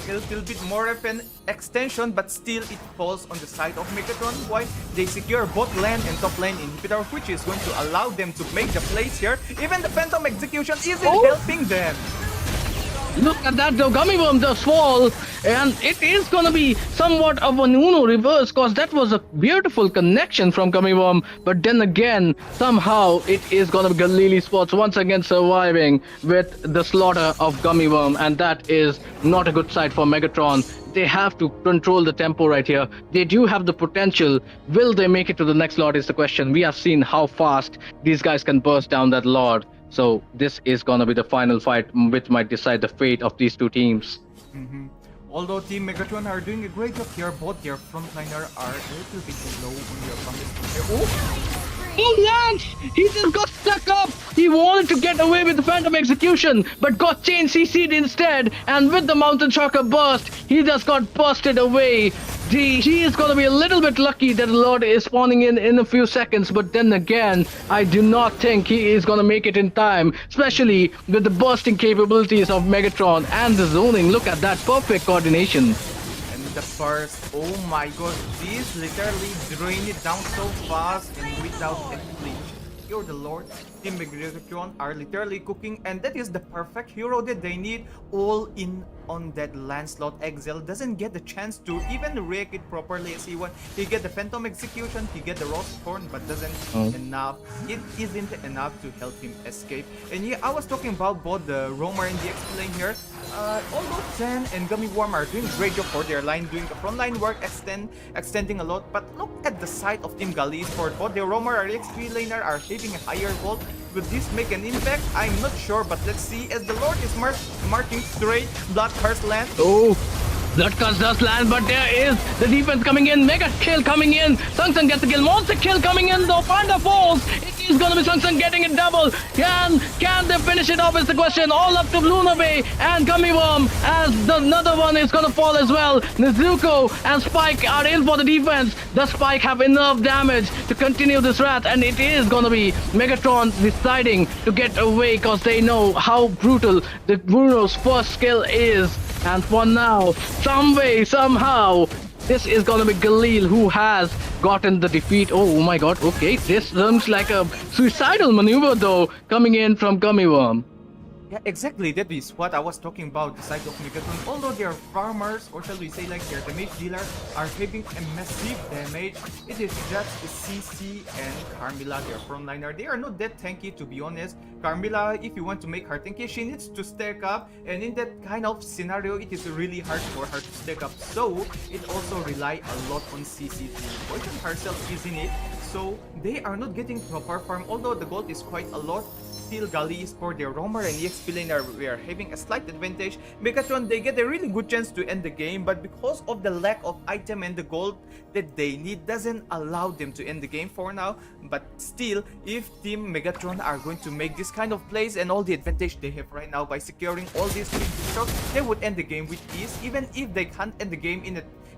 A little bit more of an extension, but still it falls on the side of Megatron. Why? They secure both lane and top lane inhibitor, which is going to allow them to make the plays here. Even the Phantom Execution isn't helping them. Look at that though, Gummy Worm does fall, and it is gonna be somewhat of an Uno reverse, cause that was a beautiful connection from Gummy Worm, but then again, somehow it is gonna be Galili Sports once again surviving with the slaughter of Gummy Worm, and that is not a good sight for Megatron. They have to control the tempo right here. They do have the potential. Will they make it to the next Lord is the question. We have seen how fast these guys can burst down that Lord. So this is gonna be the final fight, which might decide the fate of these two teams. Although Team Megatron are doing a great job here, both their frontliner are a little bit low on their promise. Oh, Lance! He just got stuck up! He wanted to get away with the Phantom Execution, but got chain CC'd instead, and with the Mountain Shocker burst, he just got busted away. He is gonna be a little bit lucky that the Lord is spawning in a few seconds, but then again, I do not think he is gonna make it in time, especially with the bursting capabilities of Megatron and the zoning. Look at that perfect coordination. And the first, oh my god, this literally drain it down so fast and without any flinch. You're the Lord. Team Megatron are literally cooking, and that is the perfect hero that they need. All in on that Lancelot. Exile doesn't get the chance to even react it properly as he wants. He get the Phantom Execution, he get the Rose Thorn, but doesn't enough. It isn't enough to help him escape. And yeah, I was talking about both the Roamer and the X-Plane here. Although Zen and Gummy Worm are doing great job for their line, doing the frontline work, extending a lot, but look at the side of Team Gali for both the Roamer and X-Planer are having a higher vault. Will this make an impact? I'm not sure, but let's see as the Lord is marking straight. Blood Curse land. Oh, Blood Curse does land, but there is the defense coming in. Mega kill coming in. Sang Sang gets the kill. Monster kill coming in though. Panda falls. It is gonna be Sang Sang getting it double. Can they finish it off is the question. All up to Luna Bay and Gummy Worm as another one is gonna fall as well. Nezuko and Spike are in for the defense. The Spike have enough damage to continue this wrath, and it is gonna be Megatron deciding to get away because they know how brutal the Bruno's first skill is. And for now, some way, somehow, this is gonna be Galil who has gotten the defeat. Oh my god, okay, this looks like a suicidal maneuver though, coming in from Gummy Worm. Yeah, exactly. That is what I was talking about, the side of Megatron. Although their farmers, or shall we say like their damage dealer, are having a massive damage, it is just CC and Carmilla, their frontliner. They are not that tanky, to be honest. Carmilla, if you want to make her tanky, she needs to stack up, and in that kind of scenario, it is really hard for her to stack up. So, it also rely a lot on CC. Poison herself is in it, so they are not getting proper farm, although the gold is quite a lot. Still, Gali for their Roamer and EX-Villain we are having a slight advantage. Megatron, they get a really good chance to end the game, but because of the lack of item and the gold that they need doesn't allow them to end the game for now. But still, if Team Megatron are going to make this kind of plays and all the advantage they have right now by securing all these 3 shots, they would end the game with ease, even if they can't end the game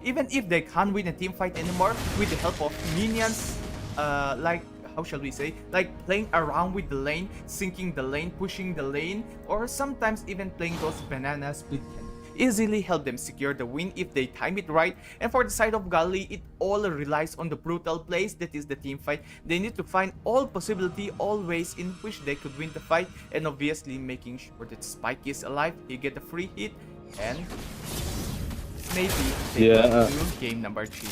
even if they can't win a team fight anymore with the help of minions, like how shall we say, like playing around with the lane, sinking the lane, pushing the lane, or sometimes even playing those banana split can easily help them secure the win if they time it right. And for the side of Gali, it all relies on the brutal plays, that is the team fight. They need to find all possibility, all ways in which they could win the fight, and obviously making sure that Spike is alive, he get a free hit, and maybe they go to game number 3.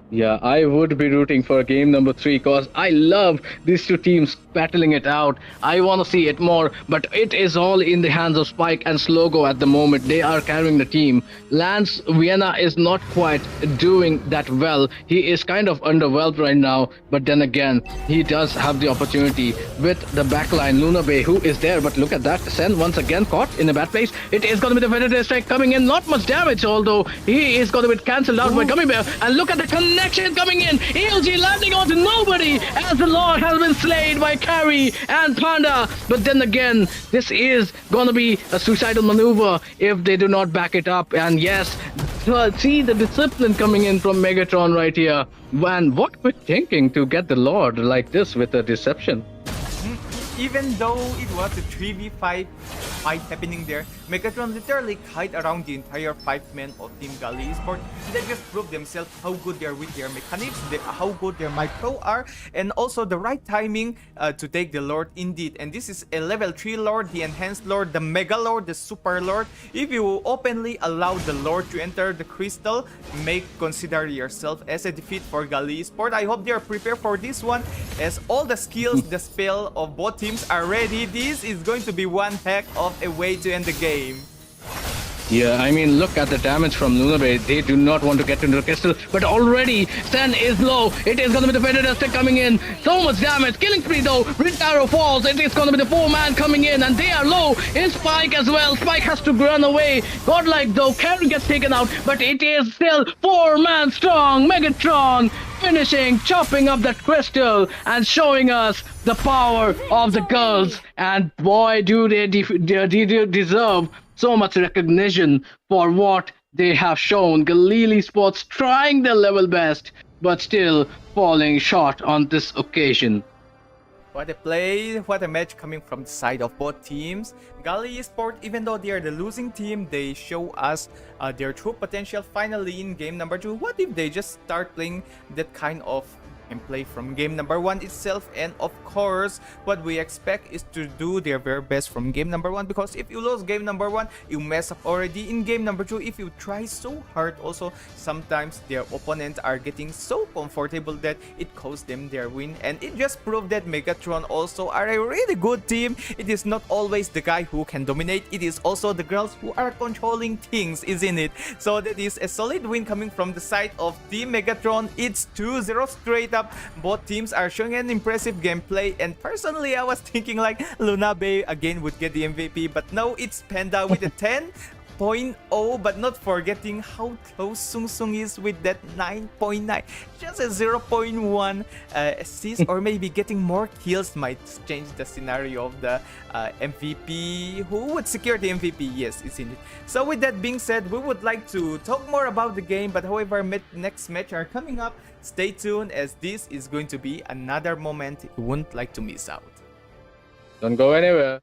Yeah, I would be rooting for game number 3 because I love these two teams battling it out. I want to see it more, but it is all in the hands of Spike and Slogo at the moment. They are carrying the team. Lance Vienna is not quite doing that well. He is kind of underwhelmed right now, but then again, he does have the opportunity with the backline. Luna Bay, who is there, but look at that. Sen once again caught in a bad place. It is going to be the Predator strike coming in. Not much damage, although he is going to be cancelled out by Gummy Bear. And look at the connection coming in. ELG landing onto nobody as the Lord has been slayed by Carrie and Panda. But then again, this is going to be a suicidal maneuver if they do not back it up. And yes, see the discipline coming in from Megatron right here. And what we're thinking to get the Lord like this with a deception. Even though it was a 3v5 fight happening there, Megatron literally kite around the entire 5-men of Team Gali Esports. They just proved themselves how good they are with their mechanics, how good their micro are, and also the right timing to take the Lord indeed. And this is a level 3 Lord, the Enhanced Lord, the Mega Lord, the Super Lord. If you openly allow the Lord to enter the Crystal, consider yourself as a defeat for Gali Esports. I hope they are prepared for this one, as all the skills, the spell of both teams are ready. This is going to be one heck of a way to end the game. Yeah, I mean, look at the damage from Luna Bay. They do not want to get into the crystal, but already Sen is low. It is going to be the Predator stick coming in. So much damage. Killing spree though. Red Arrow falls. It is going to be the 4-man coming in, and they are low. In Spike as well. Spike has to run away. Godlike though. Karen gets taken out, but it is still 4-man strong. Megatron finishing, chopping up that crystal and showing us the power of the girls. And boy, do they deserve so much recognition for what they have shown. Galili Sports trying their level best, but still falling short on this occasion. What a play, what a match coming from the side of both teams. Gali Esports, even though they are the losing team, they show us their true potential finally in game number 2. What if they just start playing that kind of gameplay from game number 1 itself? And of course, what we expect is to do their very best from game number 1, because if you lose game number 1, you mess up already in game number 2. If you try so hard, also sometimes their opponents are getting so comfortable that it costs them their win. And it just proved that Megatron also are a really good team. It is not always the guy who can dominate, it is also the girls who are controlling things, isn't it? So that is a solid win coming from the side of Team Megatron. It's 2-0 straight up. Both teams are showing an impressive gameplay, and personally I was thinking like Luna Bay again would get the MVP, but no, it's Panda with a 10.0, but not forgetting how close Sung Sung is with that 9.9. Just a 0.1 assist, or maybe getting more kills might change the scenario of the MVP. Who would secure the MVP? Yes, it's in it. So with that being said, we would like to talk more about the game, but however, next match are coming up. Stay tuned, as this is going to be another moment you wouldn't like to miss out. Don't go anywhere.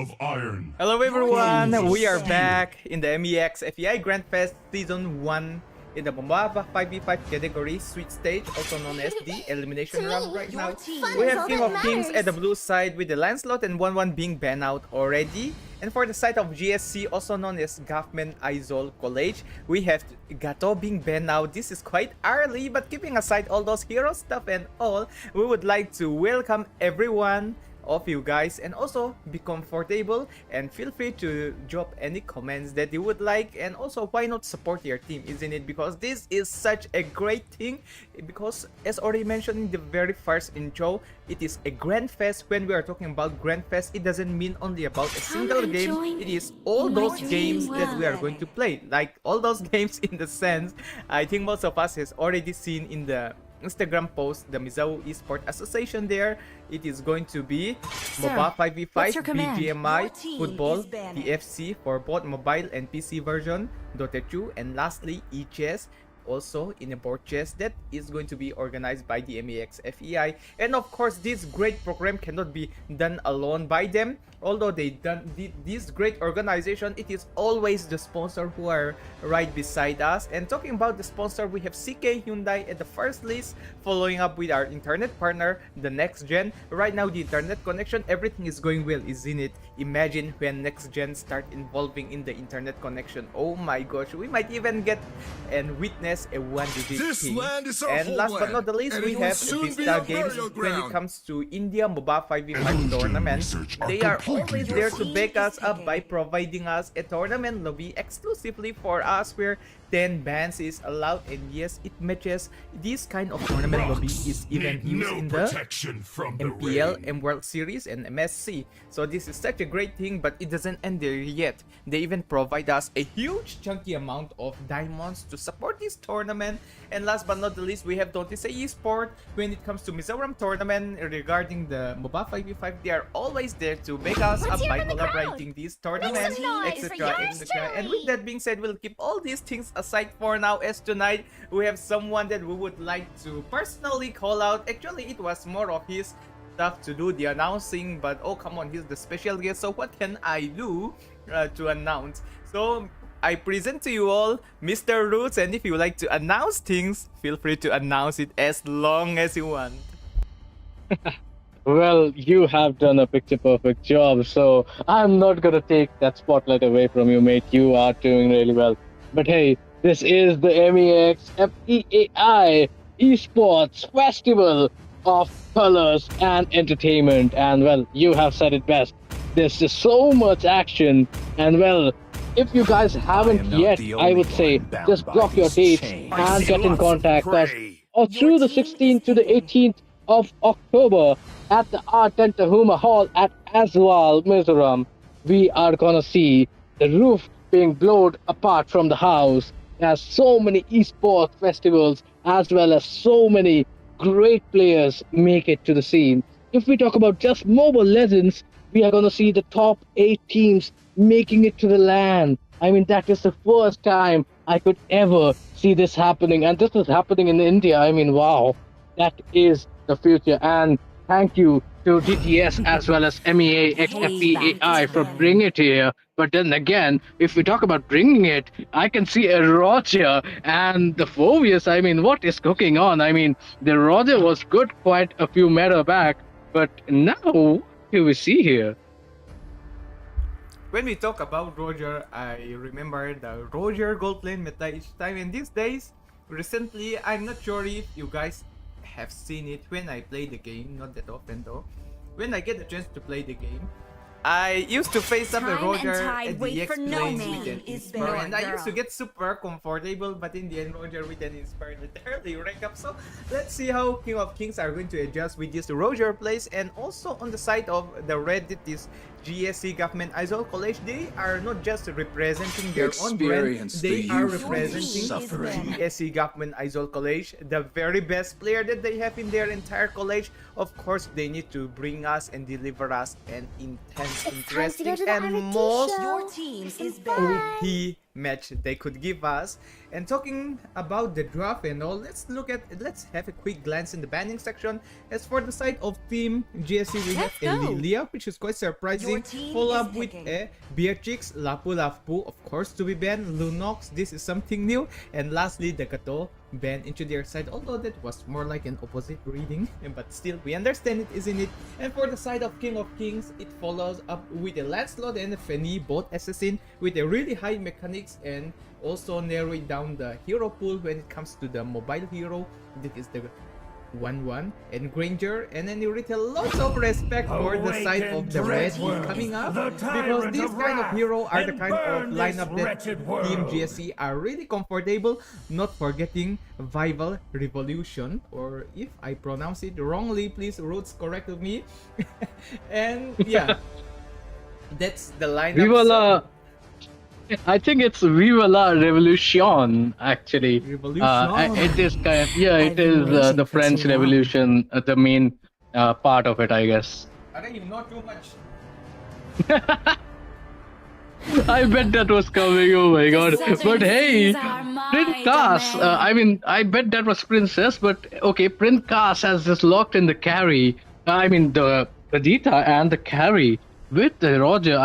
of iron. Hello everyone, Foes we are steal. back in the MEX FEI Grand Fest Season 1 in the Mobava 5v5 category Sweet Stage, also known as the Elimination To Round me, right your now. team We is have all King that of Kings matters. at the blue side with the Lancelot and 1-1 being banned out already. And for the side of GSC, also known as Government Isol College, we have Gato being banned out. This is quite early, but keeping aside all those hero stuff and all, we would like to welcome everyone of you guys and also be comfortable and feel free to drop any comments that you would like, and also why not support your team, isn't it? Because this is such a great thing, because as already mentioned in the very first intro, it is a grand fest. When we are talking about grand fest, it doesn't mean only about a single game, it is all those games that we are going to play, like all those games in the sense I think most of us has already seen in the Instagram post, the Mizao Esport Association there. It is going to be MOBA 5v5, what's your command? BGMI, Your team Football, is banning. PFC for both mobile and PC version, Dota 2, and lastly eChess, also in a board chess that is going to be organized by the MEX FEI. And of course, this great program cannot be done alone by them. Although they done this great organization, it is always the sponsor who are right beside us. And talking about the sponsor, we have CK Hyundai at the first list, following up with our internet partner, the Next Gen. Right now, the internet connection, everything is going well, isn't it? Imagine when Next Gen start involving in the internet connection. Oh my gosh, we might even get and witness a one-digit This ping. land is our And last but not the least, and we it will have soon be Vista our Games. burial When it ground. comes to India MOBA 5v5 Illusion tournament, research are they are completely always there to different. back us up by providing us a tournament lobby exclusively for us, where 10 bans is allowed. And yes, it matches this kind of tournament lobby is even Need used no in the protection from the MPL, rain. M World Series, and MSC. So this is such a great thing, but it doesn't end there yet. They even provide us a huge chunky amount of diamonds to support this tournament. And last but not the least, we have Dota Esport. When it comes to Mizoram tournament, regarding the MOBA 5v5, they are always there to back us Let's up hear by from the crowd. collaborating this tournament, Make some noise for etc, yours etc. And with truly. that being said, we'll keep all these things aside for now, as tonight we have someone that we would like to personally call out. Actually, it was more of his stuff to do the announcing, but oh come on, he's the special guest, so what can I do to announce? So I present to you all Mr. Roots, and if you like to announce things, feel free to announce it as long as you want. Well, you have done a picture perfect job, so I'm not gonna take that spotlight away from you, mate. You are doing really well. But hey, this is the MEX FEAI Esports Festival of Colors and Entertainment. And well, you have said it best. There's just so much action. And well, if you guys haven't yet, I would say just block your dates and get in contact us through the 16th to the 18th of October at the Art and Tahuma Hall at Aswal, Mizoram. We are gonna see the roof being blown apart from the house, as so many esports festivals as well as so many great players make it to the scene. If we talk about just Mobile Legends, we are gonna see the top 8 teams making it to the LAN. I mean, that is the first time I could ever see this happening, and this is happening in India. I mean, wow, that is the future. And thank you to DTS as well as MEA XFEAI for bringing it here. But then again, if we talk about bringing it, I can see a Roger and the Phobius. I mean, what is cooking on? I mean, the Roger was good quite a few meta back, but now what do we see here? When we talk about Roger, I remember the Roger gold lane meta each time, and these days, recently, I'm not sure if you guys have seen it when I play the game, not that often though. When I get the chance to play the game, I used to face up a Time and Roger tide at wait the for X no lanes man with an is Inspire, born, and I used to girl. get super comfortable, but in the end, Roger with an Inspire literally rank up. So let's see how King of Kings are going to adjust with this Roger plays. And also on the side of the Reddit, this GSC Government Isol College, they are not just representing their own brand, Experience they the are youthful representing suffering. GSC Government Isol College, the very best player that they have in their entire college. Of course, they need to bring us and deliver us an intense, It's time to interesting, go to the and RT most show. Your team is Bye. banned. OP match they could give us. And talking about the draft and all, let's have a quick glance in the banning section. As for the side of Team GSC, we have Let's go. Lilia, which is quite surprising. Your team Follow is up with picking. a Beatrix, Lapu Lapu, of course, to be banned, Lunox, this is something new, and lastly the Kato banned into their side, although that was more like an opposite reading, but still we understand it, isn't it? And for the side of King of Kings, it follows up with a Lancelot and a Fanny, both assassin with a really high mechanics, and also narrowing down the hero pool when it comes to the mobile hero. This is the 1-1 and Granger, and then you retail lots of respect for the side of the red is coming up, because these kind of hero are the kind of lineup that Team GSC are really comfortable, not forgetting Vival Revolution, or if I pronounce it wrongly, please Roots correct me. And yeah, that's the lineup. Viva la... I think it's Viva la Revolution, actually. Revolution. It is kind of, yeah, it is the French Revolution, the main part of it, I guess. Arey, not too much. I bet that was coming, oh my god. But hey, Prince Cass, I bet that was Princess, but okay, Prince Cass has just locked in the carry. The Pradita and the carry with the Roger.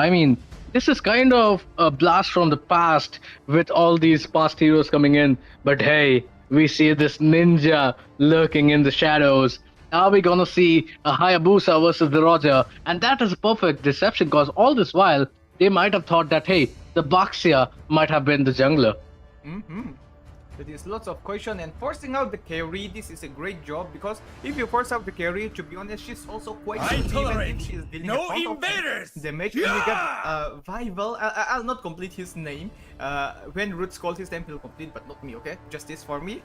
This is kind of a blast from the past with all these past heroes coming in. But hey, we see this ninja lurking in the shadows. Are we gonna see a Hayabusa versus the Roger? And that is a perfect deception, because all this while, they might have thought that, hey, the Baxia might have been the jungler. There is lots of question, and forcing out the carry, this is a great job, because if you force out the carry, to be honest, she's also quite good, even if she's dealing no a lot invaders! of damage. And we got Vival, I'll not complete his name. When Roots called his name, he'll complete, but not me, okay? Justice for me.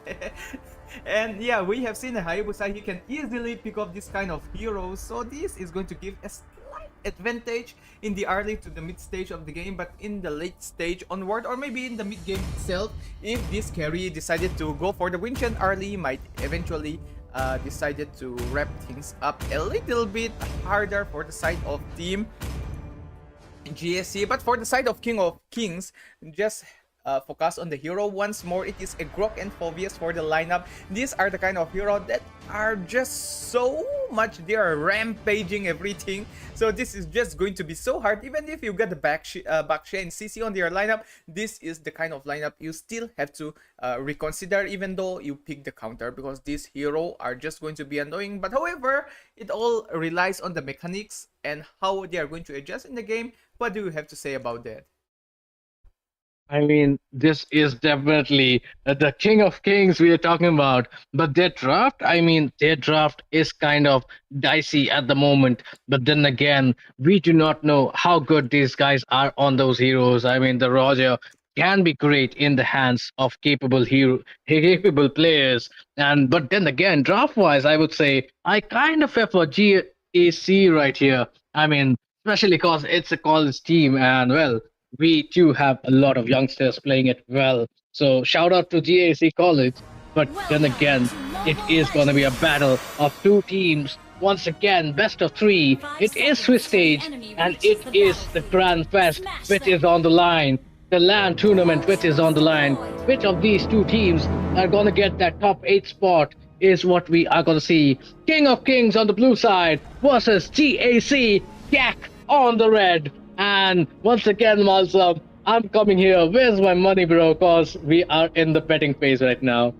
And yeah, we have seen a Hayabusa, he can easily pick up this kind of heroes, so this is going to give a slight advantage in the early to the mid stage of the game, but in the late stage onward, or maybe in the mid game itself, if this carry decided to go for the Winston early, might eventually decided to wrap things up a little bit harder for the side of Team GSC. But for the side of King of Kings, just focus on the hero once more. It is a Grok and Phobius for the lineup. These are the kind of hero that are just so much, they are rampaging everything, so this is just going to be so hard. Even if you get the Baksha and CC on their lineup, this is the kind of lineup you still have to reconsider, even though you pick the counter, because these hero are just going to be annoying. But however, it all relies on the mechanics and how they are going to adjust in the game. What do you have to say about that? This is definitely the King of Kings we are talking about. But their draft is kind of dicey at the moment. But then again, we do not know how good these guys are on those heroes. The Roger can be great in the hands of capable players. But then again, draft-wise, I would say I kind of prefer GAC right here. Especially because it's a college team, and well, we too have a lot of youngsters playing it well. So shout out to GAC College. But then again, it is going to be a battle of two teams. Once again, best of three. It is Swiss stage, and it is the Grand Fest, which is on the line. The LAN tournament, which is on the line. Which of these two teams are going to get that top 8 spot is what we are going to see. King of Kings on the blue side versus GAC Yak on the red. And once again, Malsam, I'm coming here. Where's my money, bro? Cause we are in the betting phase right now.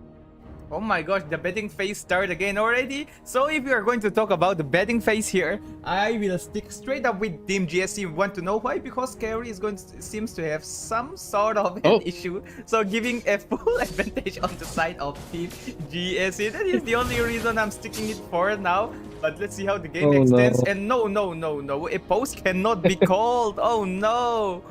Oh my gosh, the betting phase started again already. So if you are going to talk about the betting phase here, I will stick straight up with Team GSC. Want to know why? Because Carry is seems to have some sort of an issue. So giving a full advantage on the side of Team GSC. That is the only reason I'm sticking it for now. But let's see how the game extends. No. And no. A post cannot be called. Oh no.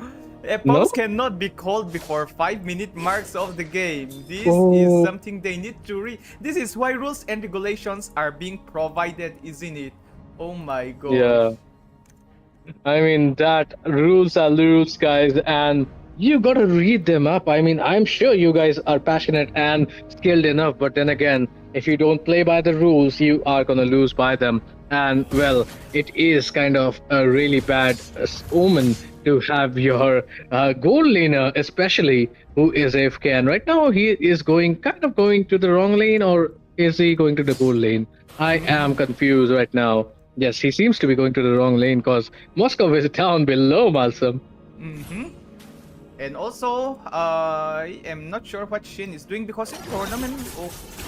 A post cannot be called before 5-minute marks of the game. This is something they need to read. This is why rules and regulations are being provided, isn't it? Oh my god. Yeah. That rules are rules, guys, and you gotta read them up. I'm sure you guys are passionate and skilled enough, but then again, if you don't play by the rules, you are gonna lose by them. And well, it is kind of a really bad omen to have your gold laner, especially who is AFK. And right now, he is going to the wrong lane, or is he going to the gold lane? I am confused right now. Yes, he seems to be going to the wrong lane because Moscow is down below Malsum. Mm-hmm. And also, I am not sure what Shin is doing because in tournament,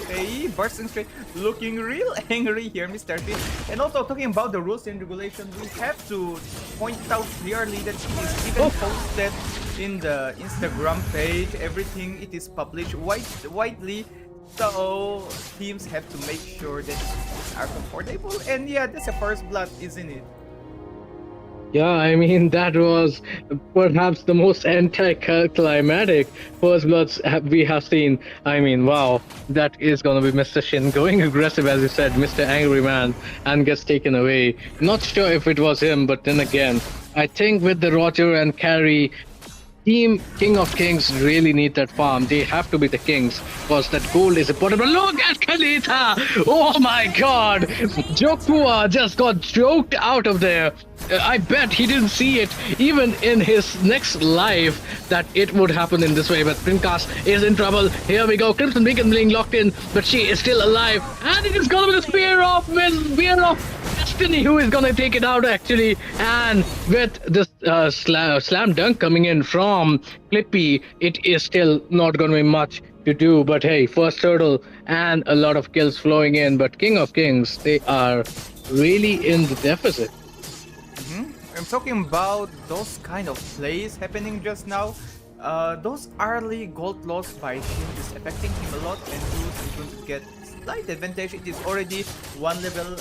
okay, bursting straight, looking real angry here, Mr. Shin. And also talking about the rules and regulation, we have to point out clearly that it is even posted in the Instagram page. Everything it is published widely, so teams have to make sure that teams are comfortable. And yeah, that's a first blood, isn't it? Yeah, I mean, that was perhaps the most anticlimactic first bloods we have seen. I mean, wow, that is gonna be Mr. Shin going aggressive, as you said, Mr. Angry Man, and gets taken away. Not sure if it was him, but then again, I think with the Roger and Carry, Team King of Kings really need that farm. They have to be the kings because that gold is important. But look at Kalita! Oh my god! Jokua just got joked out of there. I bet he didn't see it even in his next life that it would happen in this way. But Primkas is in trouble. Here we go. Crimson Beacon being locked in, but she is still alive. And it is gonna be the Spear of Destiny who is gonna take it out actually. And with this slam dunk coming in from Clippy, it is still not gonna be much to do. But hey, first turtle and a lot of kills flowing in. But King of Kings, they are really in the deficit. I'm talking about those kind of plays happening just now. Those early gold loss by Shin is affecting him a lot, and Bruce is going to get slight advantage. It is already one level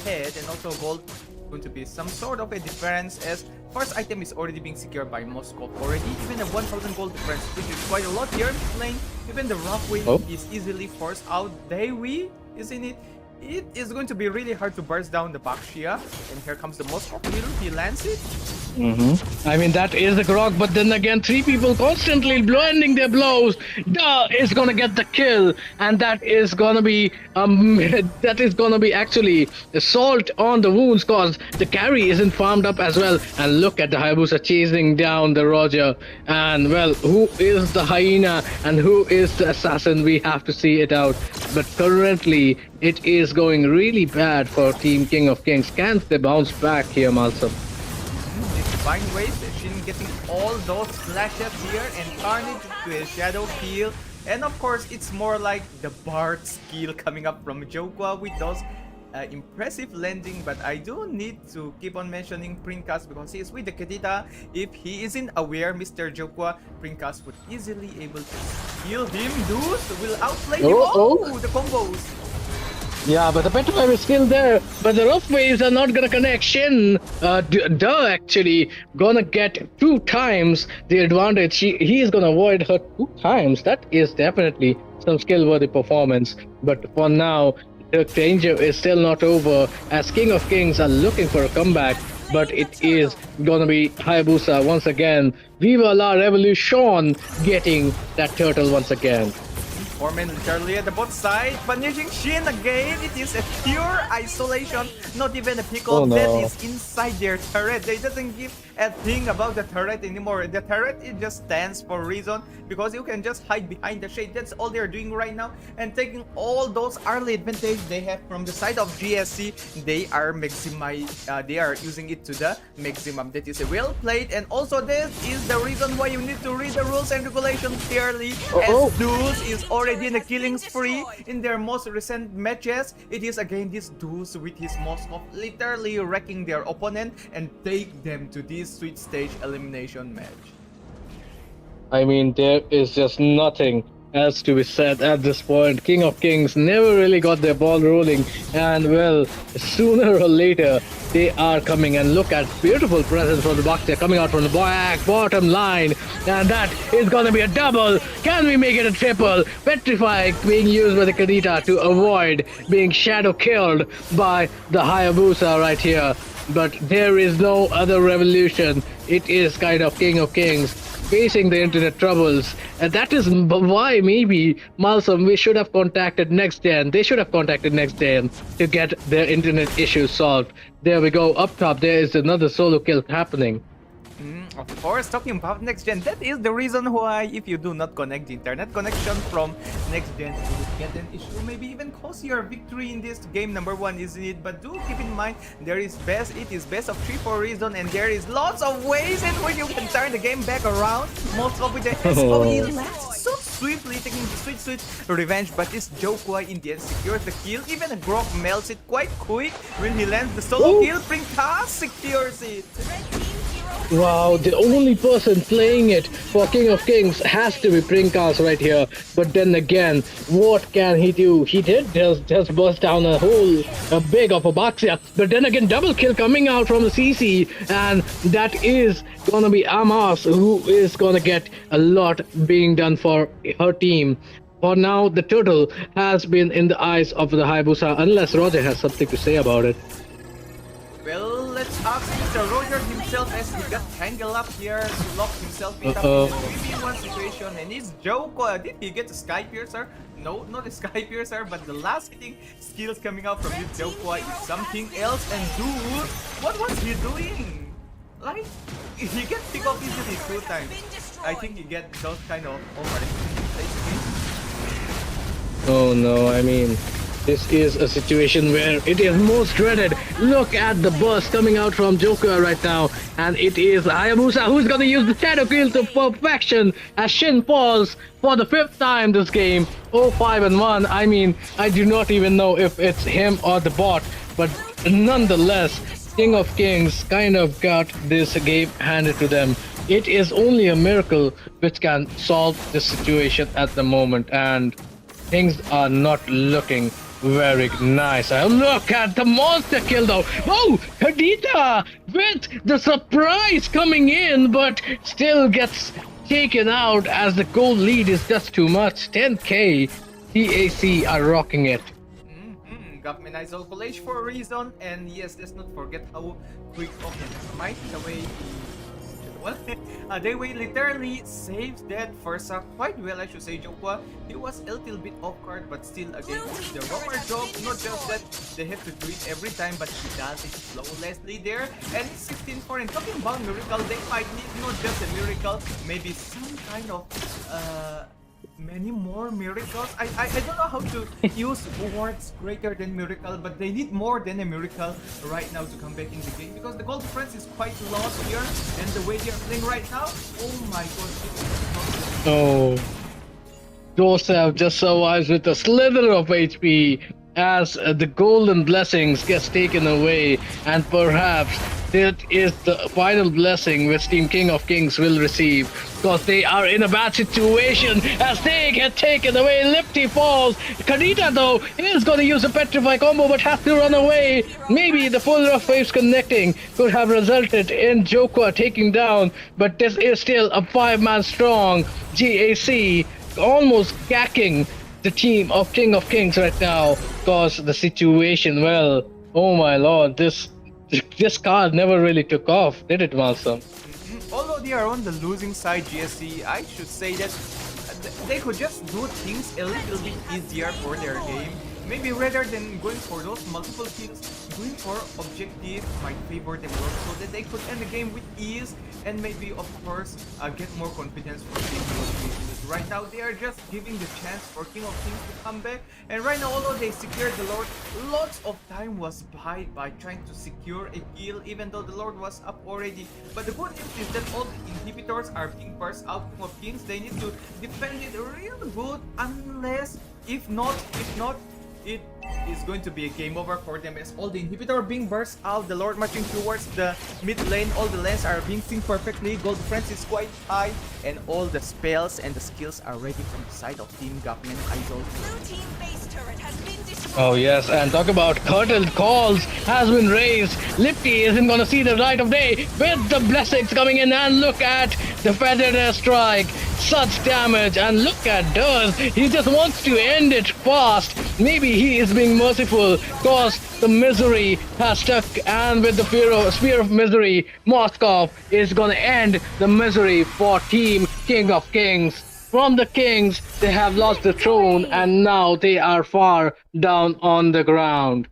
ahead, and also gold going to be some sort of a difference as first item is already being secured by Moscow already. Even a 1000 gold difference, which is quite a lot here in this lane. Even the rough wave is easily forced out. Dewi, isn't it? It is going to be really hard to burst down the Bakshia. And here comes the Moscow. He lands it. I mean, that is a grog, but then again, three people constantly blending their blows. Duh is gonna get the kill, and that is gonna be actually salt on the wounds, cause the carry isn't farmed up as well. And look at the Hayabusa chasing down the Roger. And well, who is the hyena and who is the assassin? We have to see it out. But currently, it is going really bad for Team King of Kings. Can they bounce back here, Malsum? Divine Waves, Shin getting all those flashes here and turn it to a shadow kill. And of course, it's more like the Bard skill coming up from Jokwa with those impressive landing. But I do need to keep on mentioning Prinkas because he is with the Kedita. If he isn't aware, Mr. Jokwa, Prinkas would easily able to kill him. Deuce will outplay him. Oh, the combos. Yeah, but the Petrowave is still there. But the rough waves are not gonna connect. Shin, actually gonna get 2 times the advantage. He is gonna avoid her 2 times. That is definitely some skill-worthy performance. But for now, the danger is still not over as King of Kings are looking for a comeback. But it is gonna be Hayabusa once again. Viva la Revolution getting that turtle once again. Foreman literally at the bot side, punishing Shin again. It is a pure isolation, not even a pickle that is inside their turret. They doesn't give a thing about the turret anymore. The turret, it just stands for a reason because you can just hide behind the shade. That's all they're doing right now, and taking all those early advantage they have from the side of GSC. They are they are using it to the maximum. That is well played, and also this is the reason why you need to read the rules and regulations clearly. As Deuce is already in the killing spree in their most recent matches. It is again this Deuce with his Moskov literally wrecking their opponent and take them to this sweet stage elimination match. I mean, there is just nothing else to be said at this point. King of Kings never really got their ball rolling, and well, sooner or later they are coming. And look at beautiful presence from the box. They're coming out from the back bottom line, and that is gonna be a double. Can we make it a triple? Petrify being used by the Kadita to avoid being shadow killed by the Hayabusa right here. But there is no other revolution. It is kind of King of Kings facing the internet troubles. And that is why maybe Malsum we should have contacted Next Gen. They should have contacted Next Gen to get their internet issues solved. There we go. Up top, there is another solo kill happening. Of course, talking about next gen, that is the reason why if you do not connect the internet connection from next gen, you would get an issue, maybe even cost your victory in this game. Number one, isn't it? But do keep in mind, it is best of 3 for a reason, and there is lots of ways in which you can turn the game back around. Most of with the SOE lands so swiftly, taking the sweet revenge, but this Jokwai in the end secures the kill. Even a Grok melts it quite quick when he lands the solo kill. Pringtas secures it. Wow, the only person playing it for King of Kings has to be Pringkas right here. But then again, what can he do? He did just burst down a big of a Baxia. But then again, double kill coming out from the CC. And that is gonna be Amas, who is gonna get a lot being done for her team. For now, the turtle has been in the eyes of the Hayabusa, unless Roger has something to say about it. Well, let's ask Mr. Roger himself as he got tangled up here to lock himself in a 3v1 situation. And his joke, did he get the Sky Piercer? No, not the Sky Piercer, but the last hitting skills coming out from this Jokwai is something else. And dude, what was he doing? Like, he get picked off easily 2 times. I think he get those kind of overextensions. Oh no, I mean, this is a situation where it is most dreaded. Look at the burst coming out from Joker right now. And it is Hayabusa who's gonna use the shadow kill to perfection as Shin falls for the 5th time this game. 0-5-1. I mean, I do not even know if it's him or the bot. But nonetheless, King of Kings kind of got this game handed to them. It is only a miracle which can solve this situation at the moment. And things are not looking very nice. Look at the monster kill though. Oh, Hadita with the surprise coming in, but still gets taken out as the gold lead is just too much. 10k. TAC are rocking it. Government Isol College for a reason, and yes, let's not forget how quick might the way they way literally saves that first up quite well, I should say. Jokwa, he was a little bit off guard, but still again the roper job, not just that they have to do it every time, but he does it flawlessly there. And it's 16-4, and talking about miracle, they might need not just a miracle, maybe some kind of many more miracles. I don't know how to use words greater than miracle, but they need more than a miracle right now to come back in the game, because the goal difference is quite lost here, and the way they are playing right now, oh my god. Oh, Joseph just survives with a slither of HP as the golden blessings gets taken away, and perhaps that is the final blessing which Team King of Kings will receive, because they are in a bad situation as they get taken away. Lipty falls. Kadita though is going to use a Petrify combo but has to run away. Maybe the full rough waves connecting could have resulted in Jokwa taking down, but this is still a 5-man strong GAC almost gacking the team of King of Kings right now, because the situation, well, oh my lord, this card never really took off, did it, Malsum? Although they are on the losing side, GSC, I should say that they could just do things a little bit easier for their game. Maybe rather than going for those multiple kills, going for objective might favor them more, so that they could end the game with ease, and maybe of course get more confidence for King of Kings. Right now they are just giving the chance for King of Kings to come back, and right now although they secured the Lord, lots of time was by trying to secure a kill even though the Lord was up already. But the good news is that all the inhibitors are being burst out. King of Kings, they need to defend it real good, unless if not it is going to be a game over for them, as all the inhibitor being burst out, the Lord marching towards the mid lane, all the lanes are being synced perfectly, gold difference is quite high, and all the spells and the skills are ready from the side of Team Government Idol. Oh yes, and talk about curtailed calls has been raised. Lipty isn't gonna see the light of day with the blessings coming in, and look at the feather strike, such damage, and look at Durs, he just wants to end it fast. Maybe he is being merciful cause the misery has stuck, and with the spear of misery, Moskov is gonna end the misery for Team King of Kings. From the kings, they have lost the throne and now they are far down on the ground.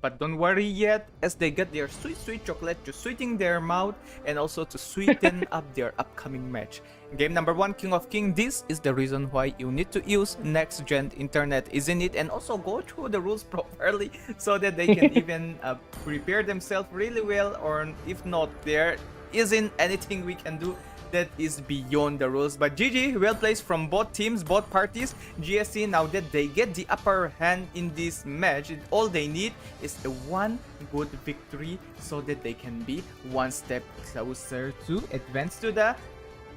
But don't worry yet, as they get their sweet, sweet chocolate to sweeten their mouth and also to sweeten up their upcoming match. Game number 1, King of King. This is the reason why you need to use next-gen internet, isn't it? And also go through the rules properly so that they can even prepare themselves really well. Or if not, there isn't anything we can do that is beyond the rules. But GG, well placed from both teams, both parties. GSC, now that they get the upper hand in this match, all they need is a one good victory so that they can be one step closer to advance to the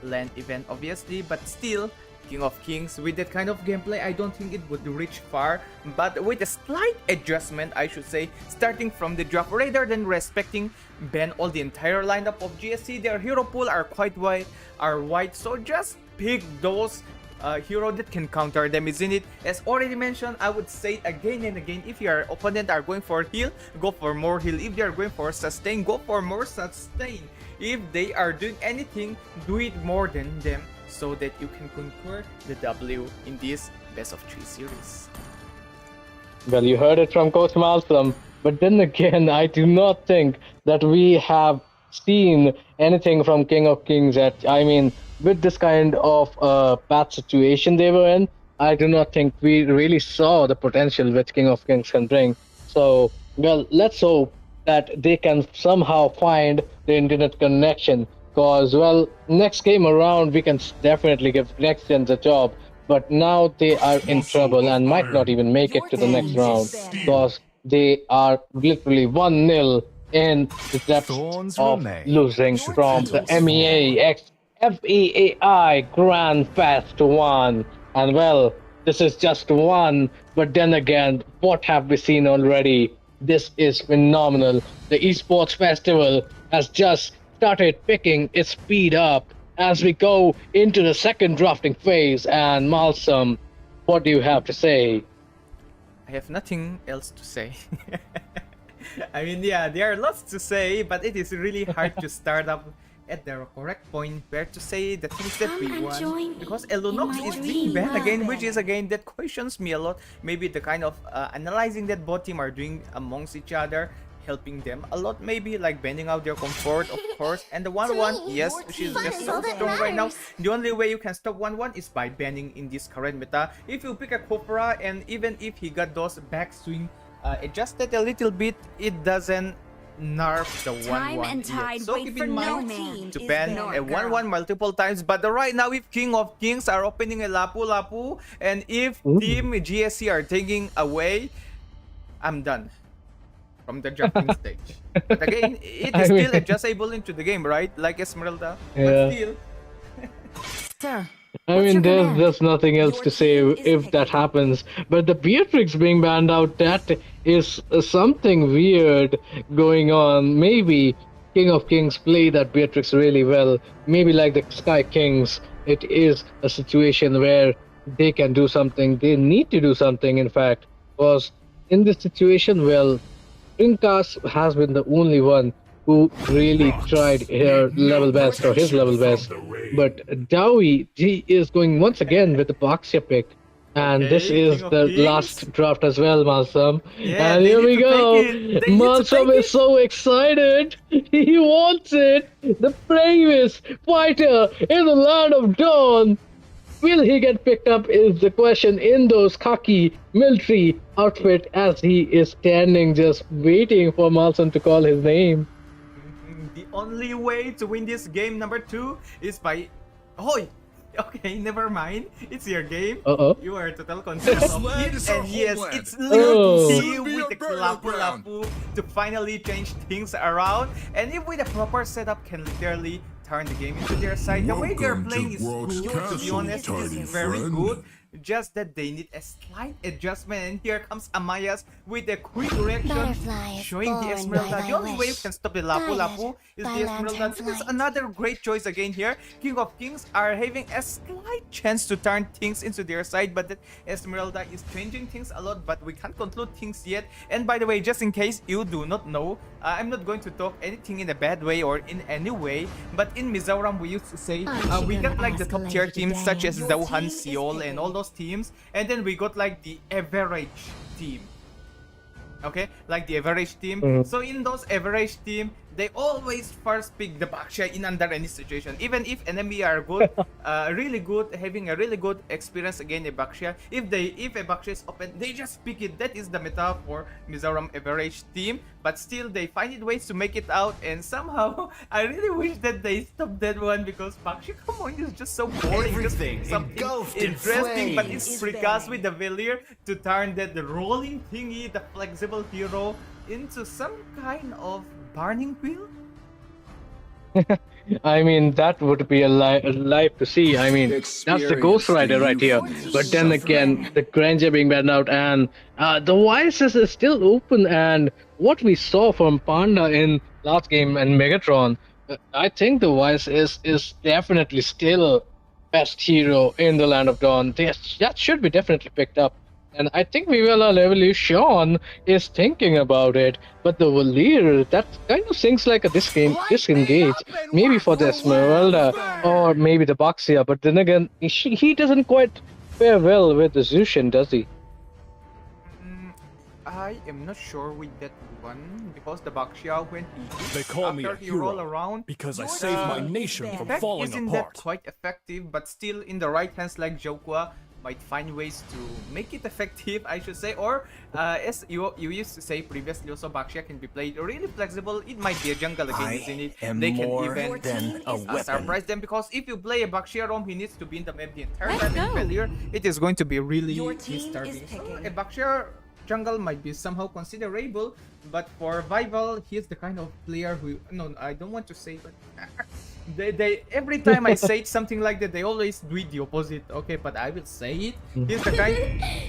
LAN event, obviously. But still, King of Kings, with that kind of gameplay, I don't think it would reach far. But with a slight adjustment, I should say, starting from the draft, rather than respecting ban all the entire lineup of GSC, their hero pool are quite wide, so just pick those hero that can counter them, isn't it? As already mentioned, I would say again and again, if your opponent are going for heal, go for more heal. If they are going for sustain, go for more sustain. If they are doing anything, do it more than them, so that you can conquer the W in this best of 3 series. Well, you heard it from Coach Malcolm, but then again, I do not think that we have seen anything from King of Kings yet. I mean, with this kind of bad situation they were in, I do not think we really saw the potential which King of Kings can bring. So, well, let's hope that they can somehow find the internet connection. Because, well, next game around, we can definitely give next gen a job. But now they are in trouble and might not even make it to the next round. Because they are literally 1-0 in the depths of losing from the MEA x FEAI Grand Fest 1. And, well, this is just one. But then again, what have we seen already? This is phenomenal. The esports festival has just started picking its speed up as we go into the second drafting phase. And Malsum, what do you have to say? I have nothing else to say. I mean, yeah, there are lots to say, but it is really hard to start up at the correct point where to say the things that we want, because Elonox is being banned again, which is again that questions me a lot. Maybe the kind of analyzing that both team are doing amongst each other, helping them a lot, maybe like banning out their comfort, of course. And the 1-1, yes, she's just so strong right now. The only way you can stop 1-1 is by banning in this current meta. If you pick a Copra, and even if he got those backswing adjusted a little bit, it doesn't nerf the 1-1 yet. So keep in mind to ban a 1-1 multiple times. But right now, if King of Kings are opening a Lapu-Lapu, and if Team GSC are taking away, I'm done from the drafting stage. But again, it is still adjustable into the game, right? Like Esmeralda. Yeah. But still. Sir. I mean, there's just nothing else to say if that happens. But the Beatrix being banned out, that is something weird going on. Maybe King of Kings play that Beatrix really well. Maybe like the Sky Kings, it is a situation where they can do something. They need to do something, in fact. Because in this situation, well, Inkas has been the only one who really tried her level best, or his level best. But Dowie, he is going once again with the Boxia pick. And this is the last draft as well, Malsum. Yeah, and here we go. Malsum is so excited. He wants it. The famous fighter in the land of Dawn. Will he get picked up is the question in those khaki military outfit, as he is standing just waiting for Malsum to call his name. The only way to win this game number 2 is by... Oh, okay, never mind. It's your game. You are total control of it. And yes, it's Lucy with the Lapu-Lapu to finally change things around. And if with a proper setup can literally turn the game into their side. The way they're playing is good, to be honest. It's very good. just that they need a slight adjustment. And here comes Amayas with a quick reaction, Butterfly is showing the born Esmeralda. by The thy only way we wish. can stop the Lapu Guided Lapu is by the Esmeralda. lantern's This is light. another great choice again here. King of Kings are having a slight chance to turn things into their side, but that Esmeralda is changing things a lot, but we can't conclude things yet. And by the way, just in case you do not know, I'm not going to talk anything in a bad way or in any way, but in Mizoram we used to say we got like the top tier teams such as Zauhan, Seoul and all those teams, and then we got like the average team. Okay, like the average team. So in those average team, they always first pick the Baksha in under any situation. Even if enemy are good, really good, having a really good experience against a Baksha, if a Baksha is open, they just pick it. That is the meta for Mizoram average team. But still, they find it ways to make it out, and somehow I really wish that they stop that one because Baksha Common is just so boring. Everything Just something engulfed in interesting, but flames. it's precast with the Valier to turn that the rolling thingy, the flexible hero, into some kind of burning wheel. I mean, that would be a life to see. I mean, that's the Ghost Rider right here. But then again, the Granger being banned out, and the Vices is still open. And what we saw from Panda in last game and Megatron, I think the Vice is definitely still best hero in the Land of Dawn. That should be definitely picked up. And I think Vivella Revolution is thinking about it, but the Valier, that kind of seems like a disengage, maybe for the Esmeralda or maybe the Baxia, but then again, he doesn't quite fare well with the Zushin, does he? I am not sure with that one because the Baxia when he They call me after a he roll hero around because I saved my nation from effect falling isn't that apart. quite effective, but still in the right hands like Jokwa might find ways to make it effective, I should say. Or as you used to say previously, also Baxia can be played really flexible. It might be a jungle again, isn't it? am They can more even than a weapon. surprise them because if you play a Baxia ROM, he needs to be in the map the entire Let's time. In go. failure, it is going to be really Your team disturbing. is So picking. a Baxia jungle might be somehow considerable, but for Vival, he's the kind of player who I don't want to say, but they every time I say something like that, they always do it the opposite. Okay, but I will say it. He's the kind.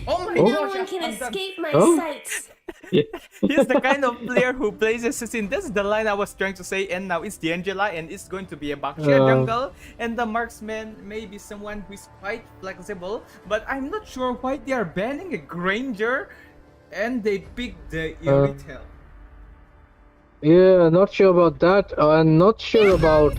Oh my No gosh! one can I'm done. escape my Oh. sights. He's the kind of player who plays assassin. That's the line I was trying to say. And now it's the Angela, and it's going to be a Baxia jungle. And the marksman may be someone who is quite flexible, but I'm not sure why they are banning a Granger, and they picked the Irritel. Yeah, not sure about that. I'm not sure about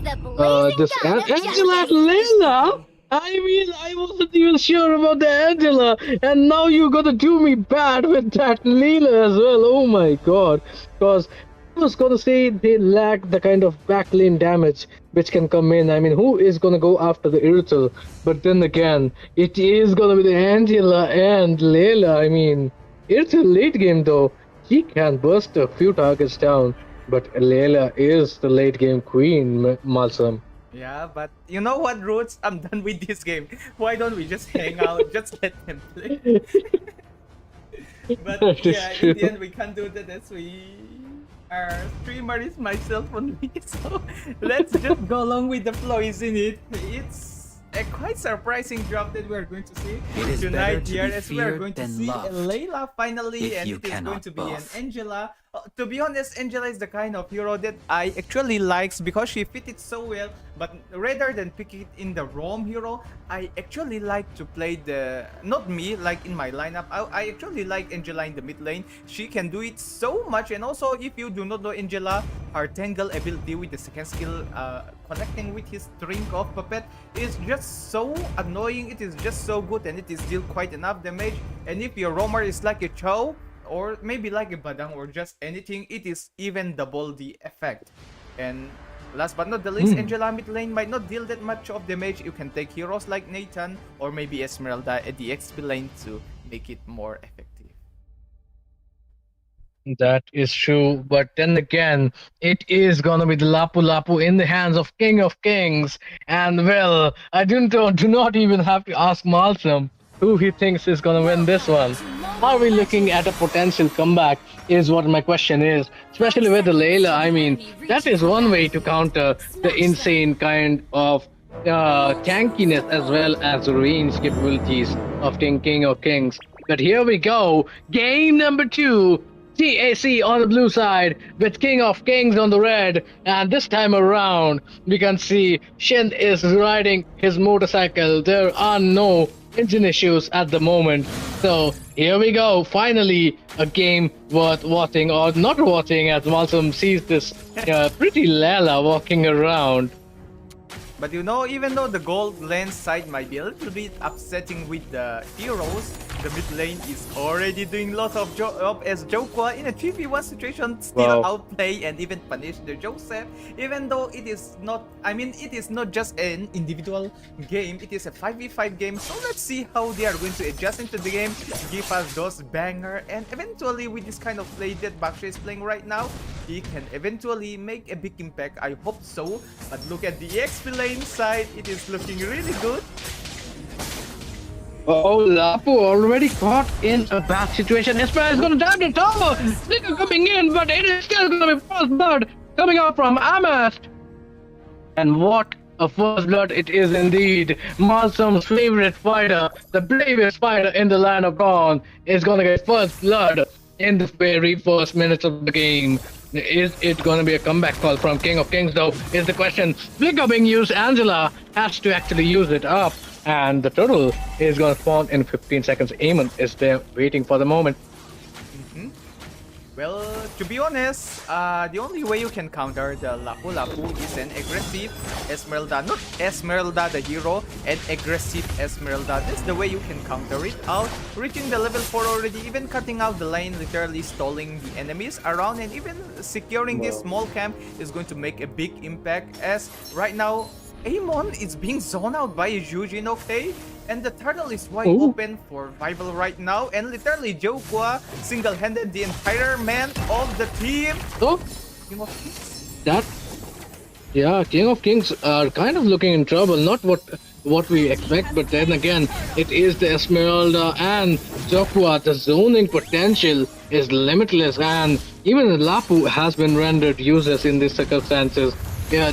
this Angela and Layla. I mean, I wasn't even sure about the Angela, and now you're gonna do me bad with that Leela as well. Oh my god. Because I was gonna say they lack the kind of backlane damage which can come in. I mean, who is gonna go after the Irrital? But then again, it is gonna be the Angela and Layla. I mean, Irrital late game though, he can burst a few targets down. But Layla is the late game queen, Malsam. Yeah, but you know what, Roots? I'm done with this game. Why don't we just hang out? Just let them play. But That is yeah, true. in the end, we can't do that as we are streamers, myself only. So let's just go along with the flow, isn't it? It's a quite surprising drop that we are going to see It is better tonight to here, be as we are feared going to than see loved, Layla finally, if and you it is going cannot to be both. an Angela. To be honest, Angela is the kind of hero that I actually likes because she fitted so well. But rather than pick it in the ROM hero, I actually like to play the not me like in my lineup. I actually like Angela in the mid lane. She can do it so much, and also if you do not know Angela, her tangle ability with the second skill connecting with his string of puppet is just so annoying. It is just so good, and it is still quite enough damage. And if your roamer is like a Chow, or maybe like a Badang or just anything, it is even double the effect. And last but not the least, Angela mid lane might not deal that much of damage. You can take heroes like Nathan or maybe Esmeralda at the XP lane to make it more effective. That is true, but then again, it is gonna be the Lapu Lapu in the hands of King of Kings, and well, I do not even have to ask Malsam who he thinks is gonna win this one. Are we looking at a potential comeback? Is what my question is. Especially with the Layla, I mean, that is one way to counter the insane kind of tankiness as well as range capabilities of King of Kings. But here we go, game number 2. TAC on the blue side with King of Kings on the red, and this time around we can see Shin is riding his motorcycle. There are no engine issues at the moment. So here we go, finally a game worth watching, or not watching, as Malcolm sees this pretty Layla walking around. But you know, even though the gold lane side might be a little bit upsetting with the heroes, the mid lane is already doing lots of job as Jokwa in a 3v1 situation still outplay and even punish the Joseph. Even though it is not, I mean, it is not just an individual game, it is a 5v5 game. So let's see how they are going to adjust into the game, give us those banger, and eventually with this kind of play that Baksha is playing right now, he can eventually make a big impact. I hope so. But look at the XP lane side, it is looking really good. Oh, Lapu already caught in a bad situation. Esper is going to dive the tower. Flicker coming in, but it is still going to be first blood coming out from Amast. And what a first blood it is indeed. Malsum's favorite fighter, the bravest fighter in the land of Dawn, is going to get first blood in the very first minutes of the game. Is it going to be a comeback call from King of Kings, though, is the question. Flicker being used, Angela has to actually use it up. And the turtle is going to spawn in 15 seconds. Eamon is there waiting for the moment. Well, to be honest, the only way you can counter the Lapu Lapu is an aggressive Esmeralda. Not Esmeralda the hero, an aggressive Esmeralda. That's the way you can counter it out. Reaching the level 4 already, even cutting out the lane, literally stalling the enemies around, and even securing this small camp is going to make a big impact. As right now, Amon is being zoned out by Yujin, okay? And the turtle is wide open for Rival right now. And literally, Jokwa single-handed the entire man of the team. So, King of Kings. King of Kings are kind of looking in trouble. Not what we expect, but then again, it is the Esmeralda and Jokwa. The zoning potential is limitless, and even Lapu has been rendered useless in these circumstances. Yeah,